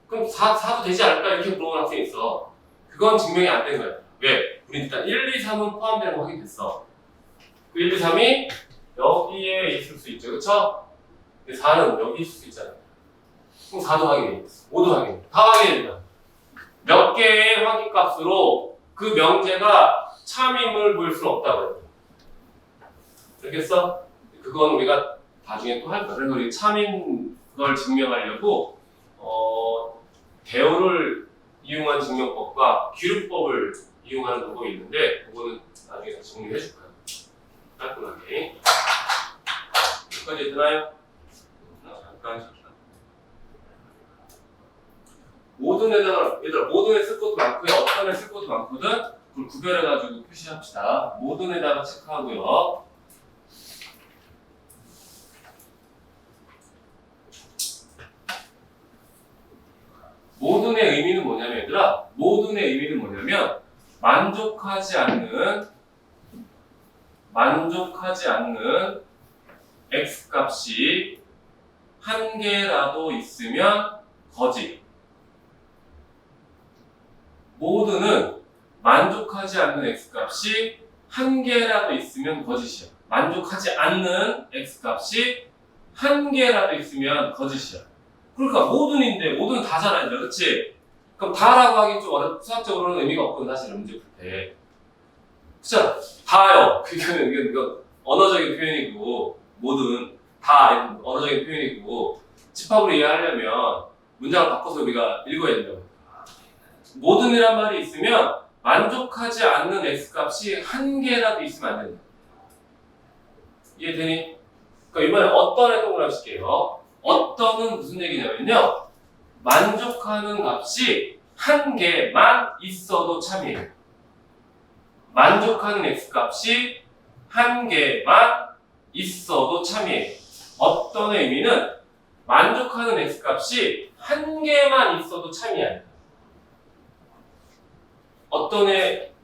S1: 그럼 4도 되지 않을까? 이렇게 물어보는 학생이 있어. 그건 증명이 안 되는 거야. 왜? 우리 일단 1, 2, 3은 포함되는 거 확인됐어. 그 1, 2, 3이 여기에 있을 수 있죠. 그쵸? 근데 4는 여기 있을 수 있잖아요. 그럼 4도 확인해. 5도 확인해. 다 확인해야 몇 개의 확인값으로 그 명제가 참임을 보일 수는 없다고 해요. 알겠어? 그건 우리가 나중에 또 할 거야. 그래서 우리 참인 걸 증명하려고 대우를 이용한 증명법과 기록법을 이용하는 방법이 있는데 그거는 나중에 다시 정리해 줄 거야. 깔끔하게. 여기까지 되나요? 잠깐. 모든 애들, 얘들아, 모든 애 쓸 것도 많고요. 어떤 애 쓸 것도 많거든? 그걸 구별해가지고 표시합시다. 모든 애다가 체크하고요. 모든의 의미는 뭐냐면, 얘들아, 모든의 의미는 뭐냐면, 만족하지 않는 x 값이 한 개라도 있으면 거짓. 모든은 만족하지 않는 x 값이 한 개라도 있으면 거짓이야. 만족하지 않는 x 값이 한 개라도 있으면 거짓이야. 그러니까 모든인데 모든 다잖아, 그렇지? 그럼 다라고 하긴 좀 어렵, 수학적으로는 의미가 없거든, 사실 문제 풀 때. 그렇잖아. 다요. 이건 언어적인 표현이고, 모든 다 언어적인 표현이고, 집합으로 이해하려면 문장을 바꿔서 우리가 읽어야 된다고. 모든이란 말이 있으면 만족하지 않는 x 값이 한 개라도 있으면 안 된다. 이해되니? 그러니까 이번에 어떤에 동그라미 칠게요. 어떤은 무슨 얘기냐면요. 만족하는 값이 한 개만 있어도 참이에요. 만족하는 x 값이 한 개만 있어도 참이에요. 어떤의 의미는 만족하는 x 값이 한 개만 있어도 참이야. 어떤의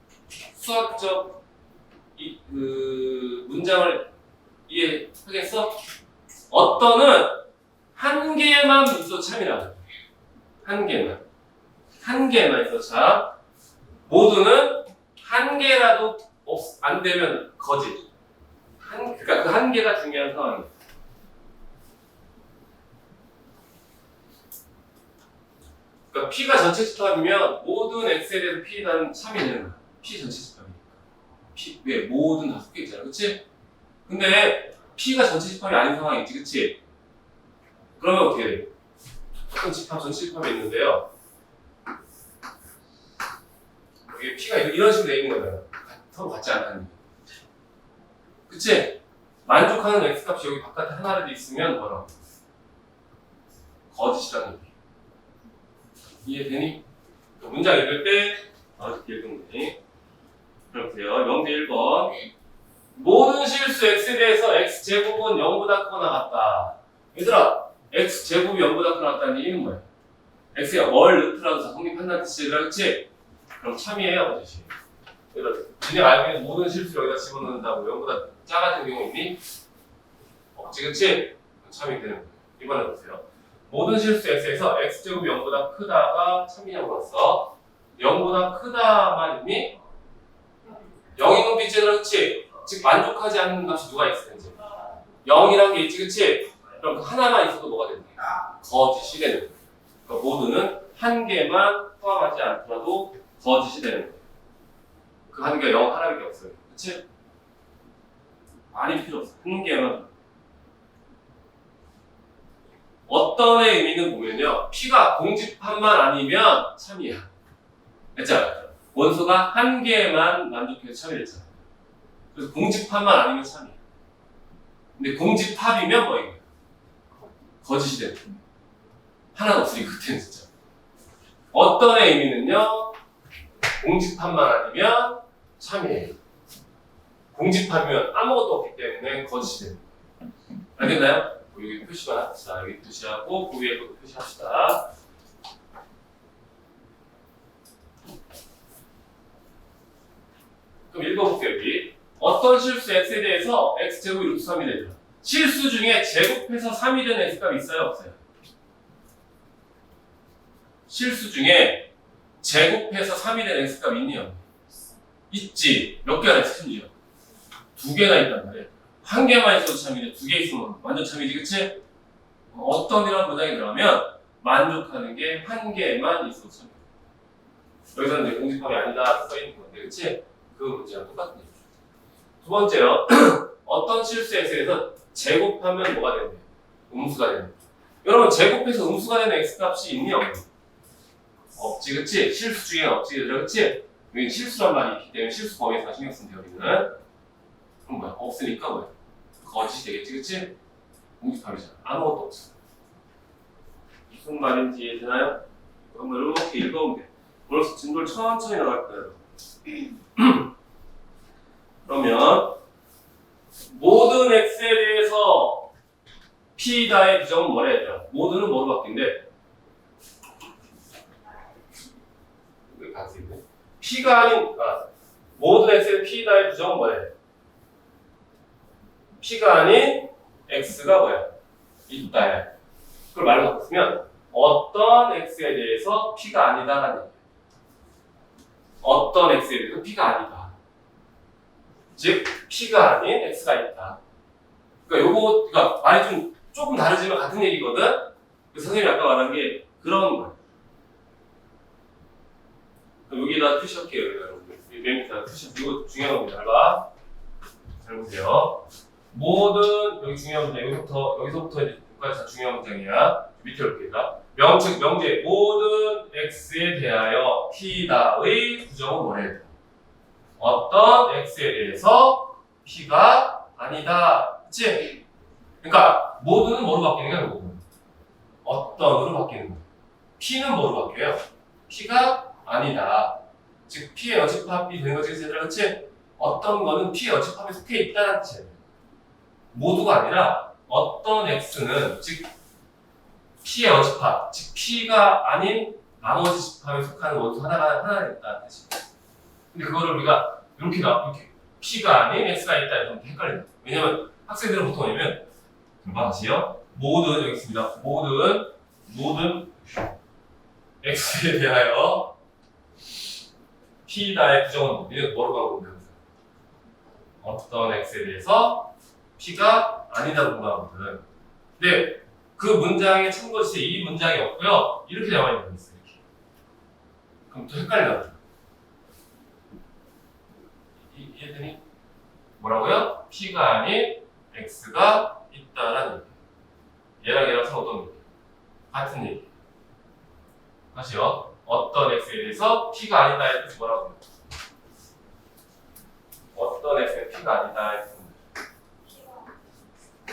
S1: 수학적 문장을 이해하겠어? 어떤은 한 개만 있어도 참이라고. 한 개만 있어도 참. 모두는 한 개라도 안 되면 거짓. 그러니까 그 한 개가 중요한 상황이에요. 그러니까 P가 전체 집합이면 모든 X에 대해서 P는 참이 되는 거야. P 전체 집합이니까. P, 왜? 모든 다 섞여 있잖아. 그치? 근데 P가 전체 집합이 아닌 상황이 있지, 그치? 그러면 어떻게 돼? 어떤 집합, 전체 집합이 있는데요. 여기 P가 이런 식으로 돼 있는 거잖아. 서로 같지 않다는 얘기. 그치? 만족하는 X값이 여기 바깥에 하나라도 있으면 뭐라고? 거짓이라는 얘기. 이해되니? 문장 읽을 때 어떻게 읽으면 되니? 그렇고요. 명제 1번. 모든 실수 x에 대해서 x제곱은 0보다 크거나 같다. 얘들아, x제곱이 0보다 크거나 같다는 얘기는 뭐야? x가 뭘 루트라고 성립한다는 뜻이라, 그치? 그럼 참이에요, 거짓이에요? 얘들아, 니네 알고 있는 모든 실수를 여기다 집어넣는다고 0보다 작아진 경우 있니? 없지, 그치? 참이 되는 거예요. 이번에 보세요. 모든 실수 x에서 x제곱이 0보다 크다가 참이냐고 물었어. 0보다 크다만 있니? 0이 눈빛이 얘들아, 그치? 즉 만족하지 않는 값이 누가 있을 텐지 0이란 게 있지, 그치? 그럼 그 하나만 있어도 뭐가 되는 거야? 거짓이 되는 거야. 그러니까 모두는 한 개만 포함하지 않더라도 거짓이 되는 거야. 그 한 개가 0 하나밖에 없어요, 그치? 많이 필요 없어. 한 개만. 어떤 의 의미는 보면요, P가 공집합만 아니면 참이야. 됐죠? 원소가 한 개만 만족해서 참이 됐잖아. 그래서 공집합만 아니면 참이야. 근데 공집합이면 뭐예요? 거짓이 되는 거야. 하나도 없으니까 그때는 진짜. 어떤 의 의미는요, 공집합만 아니면 참이에요. 공집합이면 아무것도 없기 때문에 거짓이 되는 거예요. 알겠나요? 여기 표시만 합시다. 여기 표시하고 그 위에 것도 표시합시다. 그럼 읽어볼게요. 여기 어떤 실수 x에 대해서 x제곱 루트 3이 되죠. 실수 중에 제곱해서 3이 되는 x값이 있어요? 없어요? 실수 중에 제곱해서 3이 되는 x값 있니요? 있지. 몇 개나 있어? 심지어 2개나 있단 말이에요. 한 개만 있어도 참이데 2개 있으면 완전 참이지, 그치? 어떤이라는 문장이 들어가면 만족하는 게 한 개만 있어도 참이야. 여기서는 이제 공집합이 아니다 써있는 건데, 그치? 그 문제랑 똑같은 얘기죠. 두 번째요. 어떤 실수 x에서 제곱하면 뭐가 되는데? 음수가 되는. 여러분, 제곱해서 음수가 되는 x값이 있니? 없니? 없지, 그치? 실수 중에 없지, 그치? 여기 실수란 말이 있기 때문에 실수 범위에서 신경 쓰면 돼요, 여기는. 그럼 뭐야? 없으니까 뭐야? 거짓이 되겠지, 그치? 공집합이잖아. 아무것도 없어. 무슨 말인지 이해되나요? 한번 이렇게 읽어보면 돼. 오늘서 진도를 천천히 나갈 거예요. 그러면 모든 x에 대해서 p다의 규정은 뭐라 해야 돼요? 모든은 뭐로 바뀐대? 여기 가서 있네. p가 아닌, 모든 x의 p다의 규정은 뭐라 해야 돼? p가 아닌 x가 뭐야? 있다야. 그걸 말로 바꿨으면 어떤 x에 대해서 p가 아니다라는 얘기야. 어떤 x에 대해서 p가 아니다. 즉 p가 아닌 x가 있다. 그러니까 요거, 그러니까 말이 조금 다르지만 같은 얘기거든. 선생님이 아까 말한 게 그런 거야. 그럼 여기다 표시할게요, 여러분들. 맨 밑에다 표시. 이거 중요한 겁니다. 잘 보세요. 모든, 여기 중요한 문장, 여기서부터 여기까지 다 중요한 문장이야. 밑에 올게요. 명제, 모든 x에 대하여 p다의 규정은 뭐라 해야 돼? 어떤 x에 대해서 p가 아니다. 그치? 그러니까 모두는 뭐로 바뀌는 거야? 모두는 어떤으로 바뀌는 거야? p는 뭐로 바뀌어요? p가 아니다. 즉 p의 여집합이 되는 거지, 얘들아, 그치? 어떤 거는 p의 여집합에 속해 있다는 뜻이에요. 모두가 아니라 어떤 x는 즉 p의 여집합, 즉 p가 아닌 나머지 집합에 속하는 원소 하나가 있다는 뜻이에요. 근데 그거를 우리가 이렇게 p가 아닌 x가 있다 이렇게 헷갈린다. 왜냐면 학생들은 보통 뭐냐면 다시요. 모든 여기 있습니다. 모든 x에 대하여 p다의 규정은 뭐로 가보면 어떤 x에 대해서 p가 아니다 공부하거든. 근데 그 문장의 참고지에 이 문장이 없고요. 이렇게 나와 있는 거 있어요. 이렇게. 그럼 또 헷갈려. 이해되니? 뭐라고요? p가 아닌 x가 있다라는 얘기. 얘랑 상관없는 얘기. 같은 얘기. 다시요. 어떤 x에 대해서 p가 아니다의 뜻이 뭐라고요? 어떤 x에 p가 아니다의 뜻은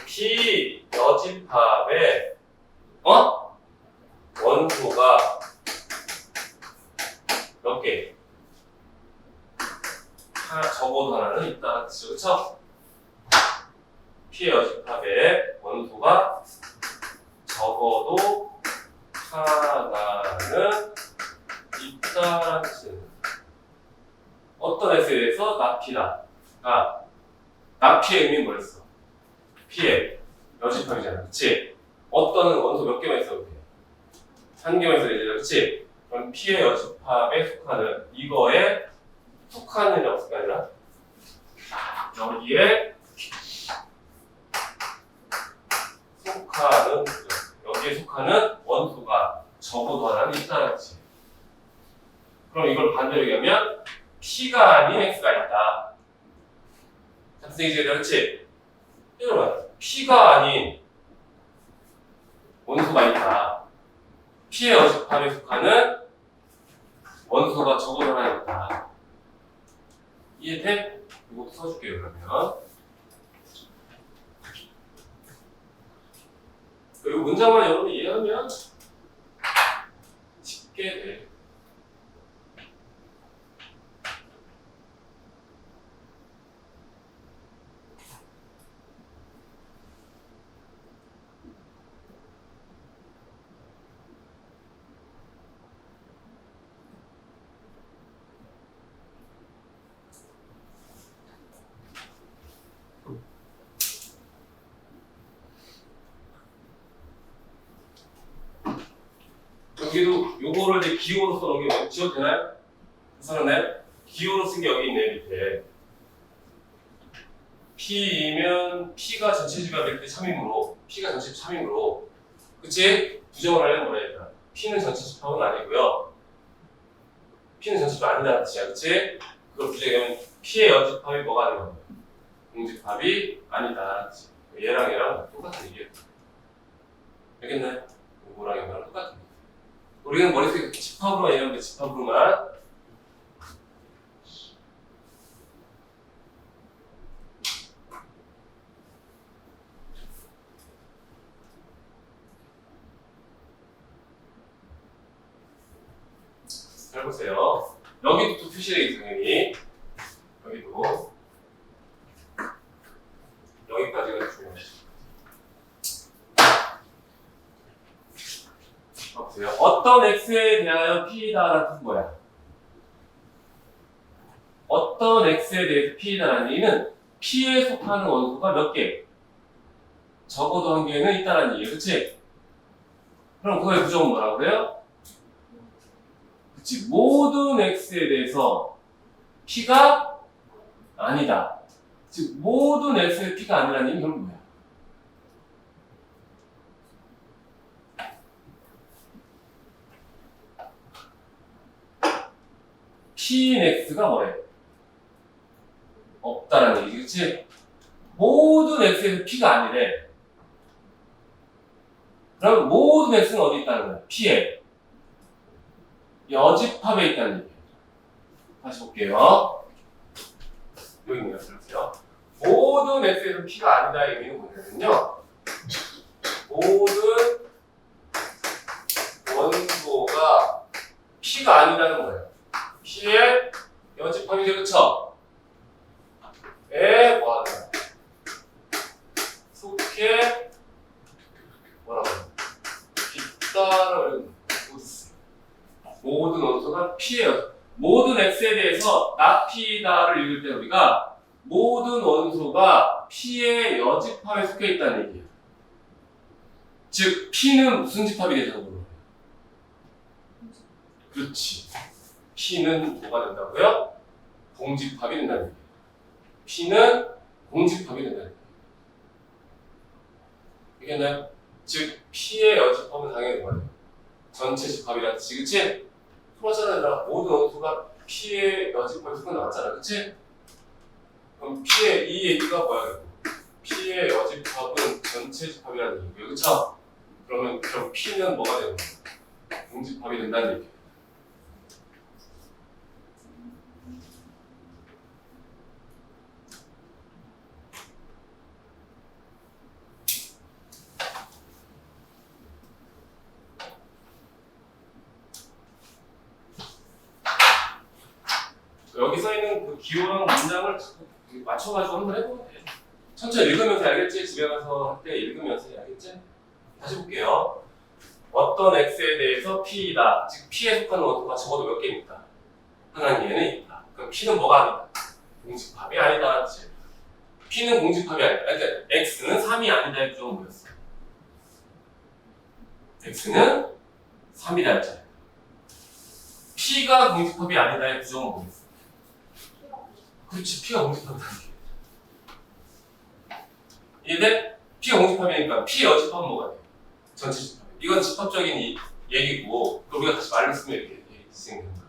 S1: p 여집합에 원소가 몇 개? 적어도 하나는 있다는 뜻이죠. 그쵸? p의 여집합에 원소가 적어도 하나는 있다는 뜻이에요. 어떤 x에 대해서 나피다. 나피의 의미는 뭐였어? p의 여집합이잖아. 그치? 어떤 원소 몇 개만 있어도 돼. 한 개만 있어도 되잖아. 그치? 그럼 p의 여집합에 속하는 이거에 속하는 녀석이 아니라 여기에 속하는 여기에 속하는 원소가 적어도 하나는 있다는 거지. 그럼 이걸 반대로 얘기하면 P가 아닌 X가 있다. 같은 얘기지, 그렇지? 이거는 P가 아닌 원소가 있다. P의 어집합에 속하는 원소가 적어도 하나 있다. 이해돼? 이것도 써줄게요, 그러면. 그리고 문장만 여러분 이해하면 쉽게 돼. 여기도 요거를 이제 기호로 써놓은 게 지워도 되나요? 괜찮았나요? 기호로 쓴 게 여기 있네, 밑에. P이면 P가 전체 집합일 때 3이므로 P가 전체 3이므로 그치? 부정을 하려면 뭐라 해야 되나? P는 전체 집합은 아니고요. P는 전체 집합 아니다는 뜻이야, 그치? 그걸 부정하면 P의 여집합이 뭐가 되는 거야? 공집합이 아니다. 얘랑 똑같은 얘기예요. 알겠나요? 요거랑 이거랑 똑같은 얘기. 우리는 머릿속에 집합으로만 얘기하는데 집합으로만. 잘 보세요. 여기도 또 표시되겠죠, 당연히. 여기도. 여기까지가 중요하죠. 보세요. 어떤 x에 대하여 p다라는 뜻은 뭐야? 어떤 x에 대해서 p다라는 얘기는 p에 속하는 원소가 몇 개? 적어도 한 개는 있다는 얘기예요. 그치? 그럼 그거의 부정은 뭐라고 그래요? 그치? 모든 x에 대해서 p가 아니다. 즉 모든 x에 p가 아니라는 얘기는 결국 뭐야? P인 X가 뭐래? 없다라는 얘기지, 그치? 모든 X에서 P가 아니래. 그럼 모든 X는 어디 있다는 거야? P에. 여집합에 있다는 얘기예요. 다시 볼게요. 여기 있네요. 들으세요. 모든 X에서 P가 아니다의 의미는 뭐냐면요. 모든 원소가 P가 아니다는 거예요. P의 여집합이죠, 그쵸? 에 뭐하는 거야? 속해 뭐라고? 빗다를 모든 원소가 P예요. 모든 X에 대해서 not P다를 읽을 때 우리가 모든 원소가 P의 여집합에 속해 있다는 얘기예요. 즉 P는 무슨 집합이 되자는 거예요? 그렇지. P는 뭐가 된다고요? 공집합이 된다는 얘기예요. P는 공집합이 된다는 얘기예요. 알겠나요? 즉 P의 여집합은 당연히 뭐예요? 전체 집합이라는 뜻이, 그치? 풀었잖아. 모든 원소가 P의 여집합에 속해 나왔잖아, 그치? 그럼 P의 이 얘기가 뭐야? P의 여집합은 전체 집합이라는 얘기예요, 그쵸? 그러면 P는 뭐가 되는 거야? 공집합이 된다는 얘기예요. 여기 써있는 그 기호랑 문장을 자꾸 맞춰가지고 한번 해보면 돼. 천천히 읽으면서 알겠지? 집에 가서 할 때 읽으면서 알겠지? 다시 볼게요. 어떤 x에 대해서 p이다. 즉 p에 속하는 원소가 적어도 몇 개입니까? 하나는 얘는 있다. 그럼 p는 뭐가 아니다? 공집합이 아니다. p는 공집합이 아니다. 그러니까 x는 3이 아니다의 부정은 뭐였어? x는 3이다 했잖아. p가 공집합이 아니다의 부정은 뭐였어? 그렇지, P가 공집합이라는 게. 이게 P가 공집합이니까 P 여집합은 뭐가 돼요? 전체 집합. 이건 집합적인 얘기고 또 우리가 다시 말로 쓰면 이렇게 생기는 거야.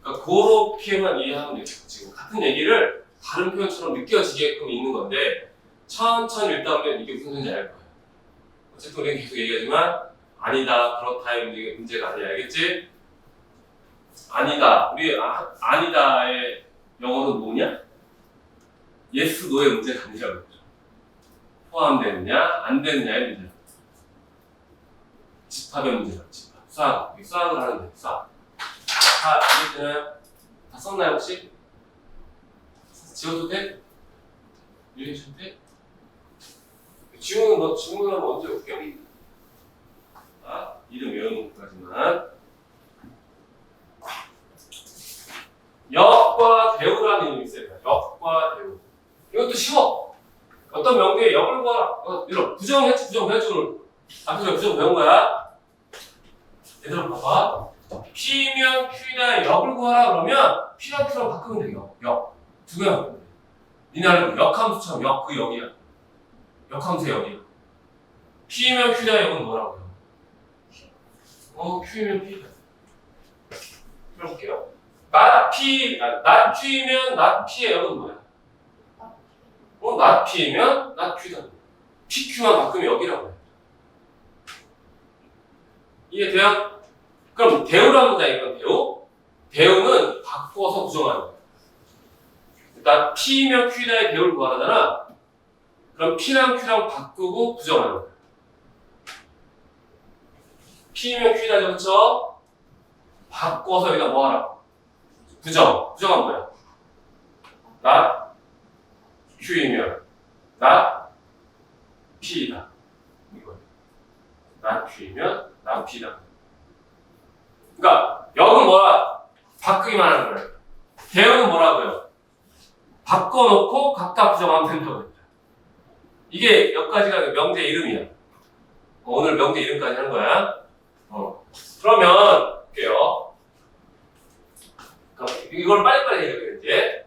S1: 그러니까 그렇게만 이해하면 돼요. 지금 같은 얘기를 다른 표현처럼 느껴지게끔 있는 건데 천천히 읽다 보면 이게 무슨 소리인지 알 거예요. 어쨌든 우리가 계속 얘기하지만 아니다, 그렇다의 문제가 아니야. 알겠지? 아니다. 우리 아니다의 영어는 뭐냐? yes, no의 문제가 아니라고 했죠. 포함되느냐, 안 되느냐의 문제다. 집합의 문제다. 집합. 수학을 하는데 수학. 다 이해되나요? 다 썼나요 혹시? 지워도 돼? 유리해도 돼? 지우는 건 언제 올게요? 이름 외우는 것까지만. 역과 대우라는 이름이 있어요. 역과 대우. 이것도 쉬워. 어떤 명제의 역을 구하라. 이런 부정했지, 부정해주는. 앞에서 부정 배운 거야. 얘들아 봐봐. P면 Q이다 역을 구하라 그러면 P랑 Q랑 바꾸면 돼. 역. 두 개만 바꾸면 돼. 니네 알고 역함수처럼 역, 그 역이야. 역함수의 역이야. P면 Q다 역은 뭐라고요? Q면 P다. 해볼게요. not Q이면 not P의 역은 뭐야? not P이면 not Q다. PQ만 바꾸면 역이라고 해. 이해돼요? 그럼 대우라는 문장이건 대우? 대우는 바꿔서 부정하는 거야. 일단 P면 Q다의 대우를 구하라잖아. 그럼 P랑 Q랑 바꾸고 부정하는 거야. P면 Q다죠, 그쵸? 바꿔서 여기다 뭐 하라? 부정한 거야. not Q이면 not P다. 이거야. not Q이면 not P다. 그러니까 역은 뭐야? 바꾸기만 하는 거예요. 대우는 뭐라고요? 바꿔놓고 각각 부정하면 된다고 했다. 이게 여기까지가 명제 이름이야. 오늘 명제 이름까지 하는 거야. 그러면 볼게요. 이걸 빨리빨리 해야겠지.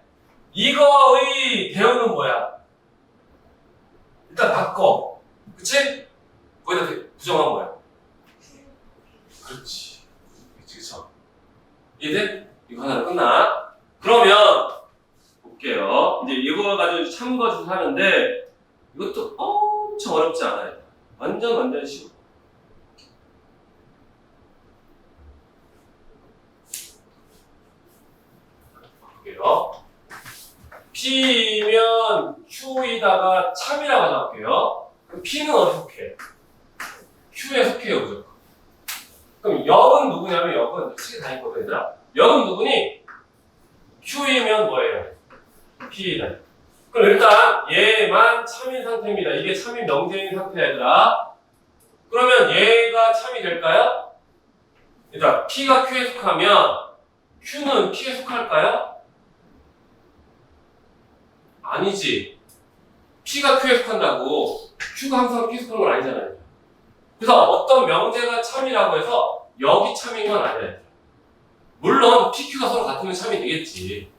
S1: 이거의 대우는 뭐야? 일단 바꿔. 그치? 거기다 부정한 거야. 그렇지. 그쵸? 이해돼? 이거 하나로 끝나. 그러면 볼게요. 이제 이거 가지고 참거짓을 하는데 이것도 엄청 어렵지 않아요. 완전 쉬워. 볼게요. P면 Q에다가 참이라고 잡을게요. 그럼 P는 어디에 속해? Q에 속해요, 무조건. 그럼 역은 누구냐면 역은 책에 다 있거든, 얘들아. 역은 누구니? Q이면 뭐예요? P이다. 그럼 일단 얘만 참인 상태입니다. 이게 참인 명제인 상태야, 얘들아. 그러면 얘가 참이 될까요? 얘들아, P가 Q에 속하면 Q는 P에 속할까요? 아니지. P가 Q에 속한다고 Q가 항상 P에 속하는 건 아니잖아요. 그래서 어떤 명제가 참이라고 해서 역이 참인 건 아니에요. 물론 PQ가 서로 같으면 참이 되겠지.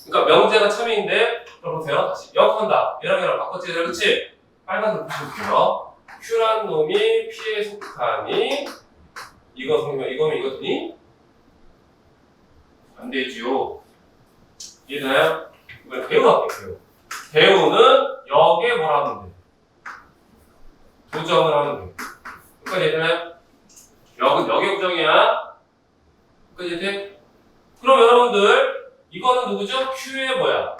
S1: 그러니까 명제가 참인데, 그럼 보세요. 다시 역한다. 얘랑 바꿨지, 그렇지? 빨간색 붙여볼게요. Q란 놈이 P에 속하니 이거면 이거더니 안 되지요. 이해되나요? 이걸 배우가 할게요. 배우는 역에 뭐라 하면 돼? 부정을 하면 돼. 여기까지 이해되나요? 역은 역의 부정이야. 여기까지 이해돼? 그럼 여러분들 이거는 누구죠? Q의 뭐야?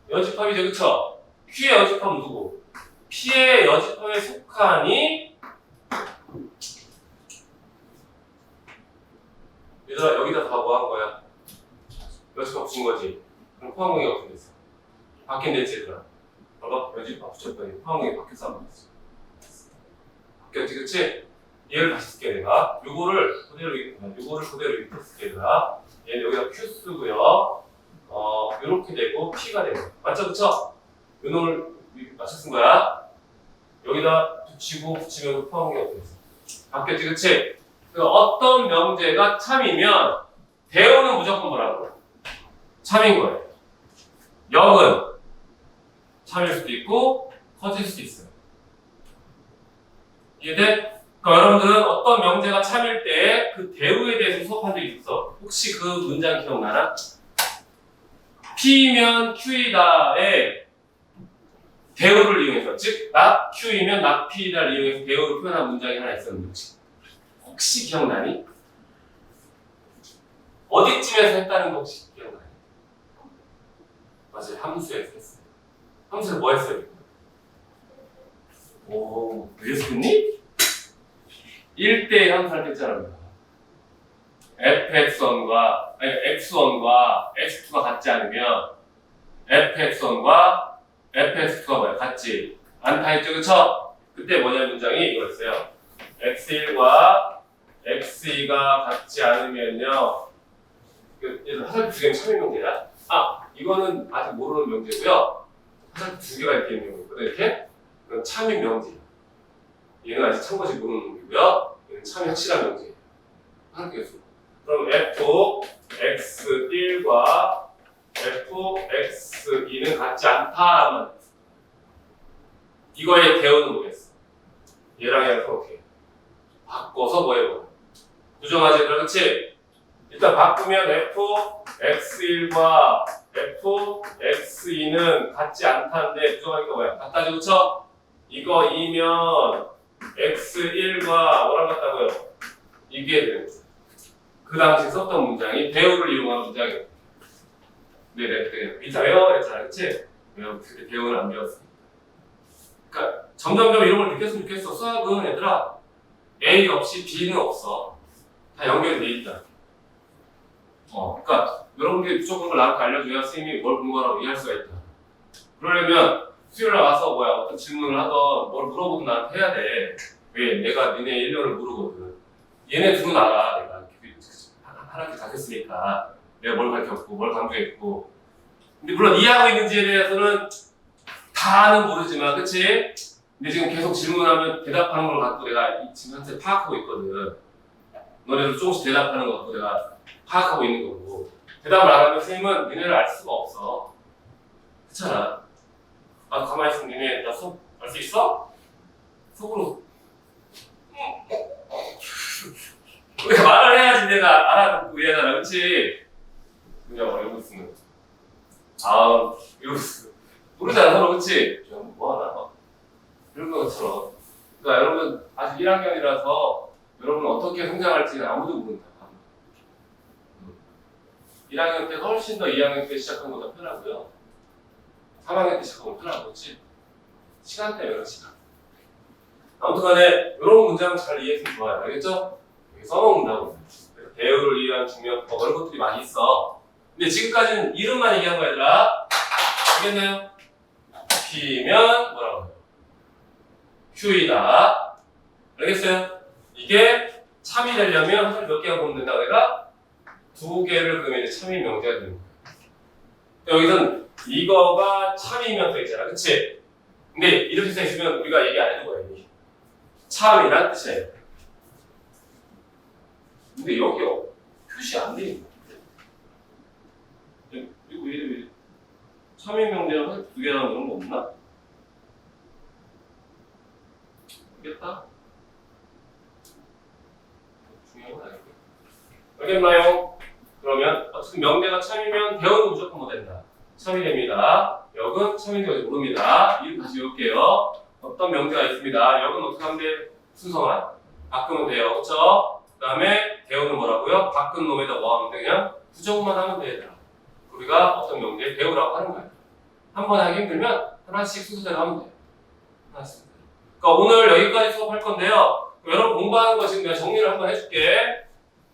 S1: 여집합이죠, 그쵸? Q의 여집합은 누구? P의 여집합에 속하니 얘들아 여기다 다 뭐 한 거야? 여집합 붙인 거지? 그럼 포함공이 어떻게 됐어? 바뀐 됐지, 얘들아? 봐봐, 여집합 붙였더니 포함공이 바뀌었어, 안 바뀌었어? 바뀌었지, 그치? 얘를 다시 쓸게, 내가. 요거를 그대로 밑에 쓸게, 얘들아. 얘는 여기다 Q 쓰고요. 요렇게 되고 P가 되고. 맞죠, 그쵸? 요 놈을 맞춰 쓴 거야. 여기다 붙이면 포함공이 어떻게 됐어? 바뀌었지, 그치? 어떤 명제가 참이면 대우는 무조건 뭐라고? 참인 거예요. 역은 참일 수도 있고 커질 수도 있어요. 이해돼? 그러니까 여러분들은 어떤 명제가 참일 때 그 대우에 대해서 수업한 적이 있어. 혹시 그 문장 기억나나? P면 Q이다의 대우를 이용해서, 즉 not Q이면 not P다를 이용해서 대우를 표현한 문장이 하나 있었는데 혹시 기억나니? 어디쯤에서 했다는 거 혹시 기억나니? 맞아요. 함수에서 했어요. 함수에서 뭐 했어요? 오, 예수님? 1대1 함수할 때 했잖아. fx1과 x1과 x2가 같지 않으면 fx1과 fx2가 뭐야? 같지 않다 했죠, 그쵸? 그때 뭐냐 문장이 이거였어요. x1과 x2가 같지 않으면요. 얘들 화살표 두 개는 참인 명제야. 이거는 아직 모르는 명제고요. 화살표 두 개가 이렇게 있는 거거든, 이렇게. 그럼 참인 명제. 얘는 아직 참고지 모르는 명제고요. 얘는 참이 확실한 명제예요. 화살표 수. 그럼 fx1과 fx2는 같지 않다만 이거의 대우는 뭐겠어? 얘랑 얘랑 그렇게 바꿔서 뭐 해봐? 부정하지, 그렇지? 일단 바꾸면 fx1과 fx2는 같지 않다는데 부정하니까 뭐야? 같다지, 그쵸? 이거 2면 x1과 뭐랑 같다고요? 이게 되는 거죠. 그 당시 썼던 문장이 대우를 이용한 문장이에요. 네네, 그때 이따 외워야겠잖아, 그치? 그때 대우를 안 배웠으니까. 그러니까 점점점 이런 걸 느꼈으면 좋겠어. 수학은 얘들아 A 없이 B는 없어. 다 연결이 돼 있다. 그러니까 여러분들이 무조건 그걸 나한테 알려줘야 선생님이 뭘 공부하라고 이해할 수가 있다. 그러려면 수요일에 와서 어떤 질문을 하던 뭘 물어보든 나한테 해야 돼. 왜? 내가 니네 1년을 모르거든. 얘네 둘은 알아. 내가 한 학기 다 했으니까 내가 뭘 가르쳤고 뭘 강조했고. 근데 물론 이해하고 있는지에 대해서는 다는 모르지만, 그치? 근데 지금 계속 질문하면 대답하는 걸 갖고 내가 지금 현재 파악하고 있거든. 너네도 조금씩 대답하는 거 갖고 내가 파악하고 있는 거고. 대답을 안 하면 선생님은 니네를 알 수가 없어. 그렇잖아. 가만히 있으면 니네 나 수업 알 수 있어? 속으로 왜 말을 해야지 내가 알아듣고 이해하잖아, 그치? 그냥 이러고 있으면 이러고 있어. 모르잖아, 서로, 그치? 뭐하나? 이런 것처럼. 그러니까 여러분 아직 1학년이라서 여러분 어떻게 성장할지는 아무도 모른다. 1학년 때 훨씬 더 2학년 때 시작한 것보다 편하고요. 3학년 때 시작한 것보다 편하고, 그치? 시간 때문에 시간. 아무튼 간에 이런 문장 잘 이해했으면 좋아요. 알겠죠? 여기 써놓는다고. 대우를 이해한 중요법 이런 것들이 많이 있어. 근데 지금까지는 이름만 얘기한 거야, 얘들아. 알겠나요? P면 뭐라고 해요? Q이다. 알겠어요? 이게 참이 되려면 몇 개가 보면 된다. 내가 두 개를 그러면 이제 참인 명제가 되는 거야. 여기서는 이거가 참이면 써 있잖아, 그치? 근데 이렇게 써 있으면 우리가 얘기 안 해도 거야, 이미. 참이란 뜻이에요. 근데 여기 표시 안 돼 있는 거야. 이거 왜 이래? 참인 명제랑 두 개 나오는 그런 거 없나? 알겠다? 중요한 건 아니고. 알겠나요? 그러면 어쨌든 명제가 참이면 대우는 무조건 뭐 된다. 참이 됩니다. 역은 참이 되지 모릅니다. 이름 다시 외울게요. 어떤 명제가 있습니다. 역은 어떻게 하면 돼? 순서만 바꾸면 돼요. 그쵸? 그 다음에 대우는 뭐라고요? 바꾼 놈에다 뭐 하면 돼? 그냥 부정만 하면 돼. 우리가 어떤 명제 대우라고 하는 거예요. 한 번 하기 힘들면 하나씩 순서대로 하면 돼요. 하나씩. 그러니까 오늘 여기까지 수업할 건데요. 여러분 공부하는 거 지금 내가 정리를 한번 해줄게.